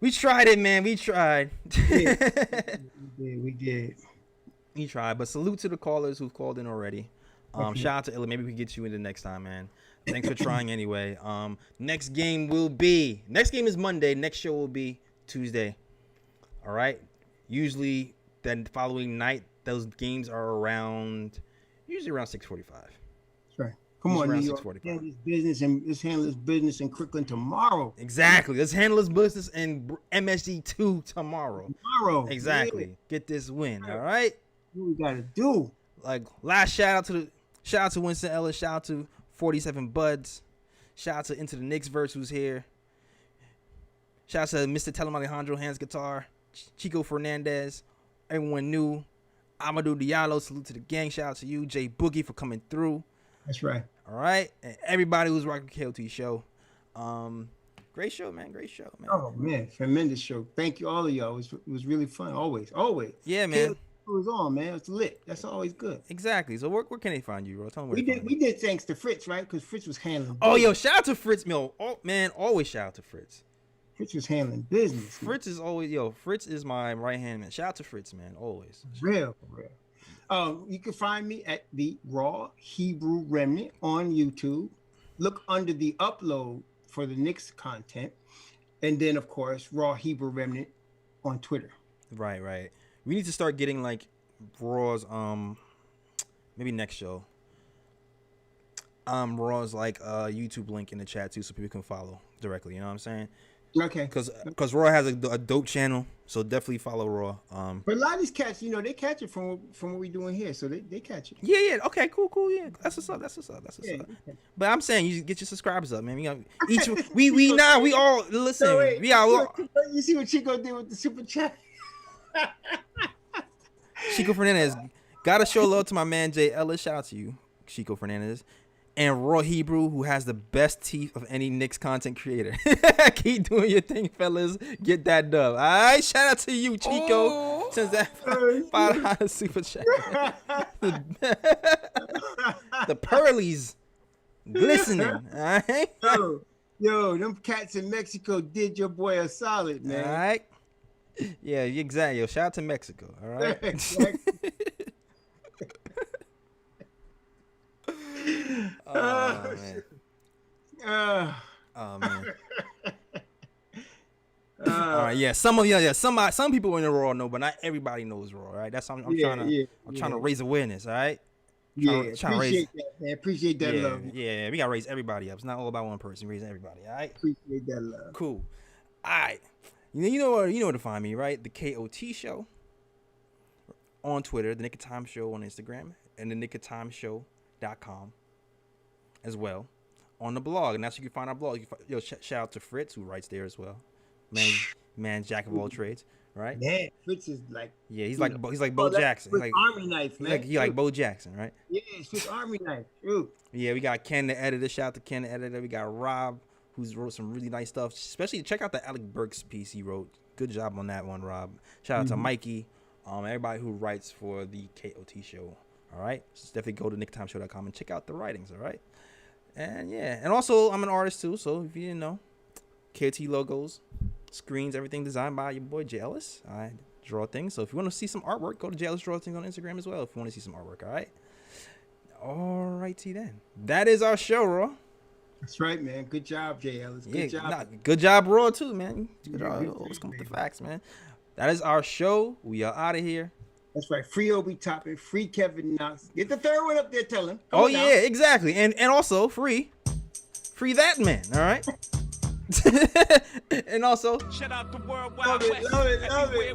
We tried it, man. We tried. We did. We tried. But salute to the callers who've called in already. Shout out to Illa. Maybe we can get you in the next time, man. Thanks for trying anyway. Next game is Monday. Next show will be Tuesday. All right. Usually then following night, those games are usually around 6:45. That's right. Come on, New York. Let's handle this business in Quickley tomorrow. Exactly. Let's handle this business in MSG2 tomorrow. Exactly. Yeah. Get this win. All right. What we gotta do? Like last shout out to Winston Ellis. Shout out to 47 Buds. Shout out to Into the Knicks verse who's here. Shout out to Mr. Telem Alejandro hands guitar. Chico Fernandez. Everyone new. Amadou Diallo. Salute to the gang. Shout out to you, Jay Boogie, for coming through. That's right. All right. And everybody who's rocking the KOT show. Great show, man. Oh, man. Tremendous show. Thank you, all of y'all. It was really fun. Always. Yeah, man. It was on, man. It's lit. That's always good. Exactly. So where can they find you, bro? Tell them where we did thanks to Fritz, right? Because Fritz was handling business. Yo, shout out to Fritz. Man, always shout out to Fritz. Fritz was handling business. Man. Fritz is my right hand man. Shout out to Fritz, man. Always. Real. You can find me at the Raw Hebrew Remnant on YouTube. look under the upload for the Knicks content, and then of course Raw Hebrew Remnant on Twitter. Right. We need to start getting like Raw's maybe next show. Raw's like YouTube link in the chat too, so people can follow directly. You know what I'm saying? Okay. Because Raw has a dope channel, so definitely follow Raw. But a lot of these cats, they catch it from what we doing here, so they catch it. Yeah. Okay, cool. Yeah, that's what's up. Yeah. But I'm saying you get your subscribers up, man. We got we all listen. So wait, we all. You see what Chico did with the super chat? Chico Fernandez, gotta show love to my man Jay Ellis. Shout out to you, Chico Fernandez. And Raw Hebrew, who has the best teeth of any Knicks content creator. Keep doing your thing, fellas. Get that dub. All right, shout out to you, Chico. Since that $5 super chat. The pearlies glistening. All right. Yo, them cats in Mexico did your boy a solid, man. All right. Yeah, exactly. Yo, shout out to Mexico. All right. Oh man. Oh man. All right, yeah. Some people in the Raw know, but not everybody knows Raw. Right? That's I'm trying to raise awareness. All right. Appreciate that, man. Appreciate that love. Yeah, we gotta raise everybody up. It's not all about one person. Raising everybody. All right. Appreciate that love. Cool. All right. You know where to find me, right? The KOT Show on Twitter, the Knick of Time Show on Instagram, and the knickoftimeshow.com as well on the blog, and that's where you can find our blog. Shout out to Fritz, who writes there as well. Man, jack of all trades, right? Man, Fritz is like he's like Bo Jackson, like Army knife, man. He like Bo Jackson, right? Yeah, it's Fritz Army knife. True. Yeah, we got Ken the editor. Shout out to Ken the editor. We got Rob, who's wrote some really nice stuff. Especially check out the Alec Burks piece he wrote. Good job on that one, Rob. Shout out to Mikey, everybody who writes for the KOT Show. All right, so definitely go to knickoftimeshow.com and check out the writings. All right, and also I'm an artist too. So if you didn't know, KOT logos, screens, everything designed by your boy Jay Ellis. I draw things. So if you want to see some artwork, go to Jay Ellis Draw Things on Instagram as well. If you want to see some artwork, all righty then. That is our show, Raw. That's right, man. Good job, Jay Ellis. Good job. Good job, Raw too, man. Good job. Always come with the facts, man. That is our show. We are out of here. That's right. Free Obi Toppin, free Kevin Knox. Get the third one up there, tell him. Come on now. Exactly. And also free that man. All right. And also shout out the world. Love it.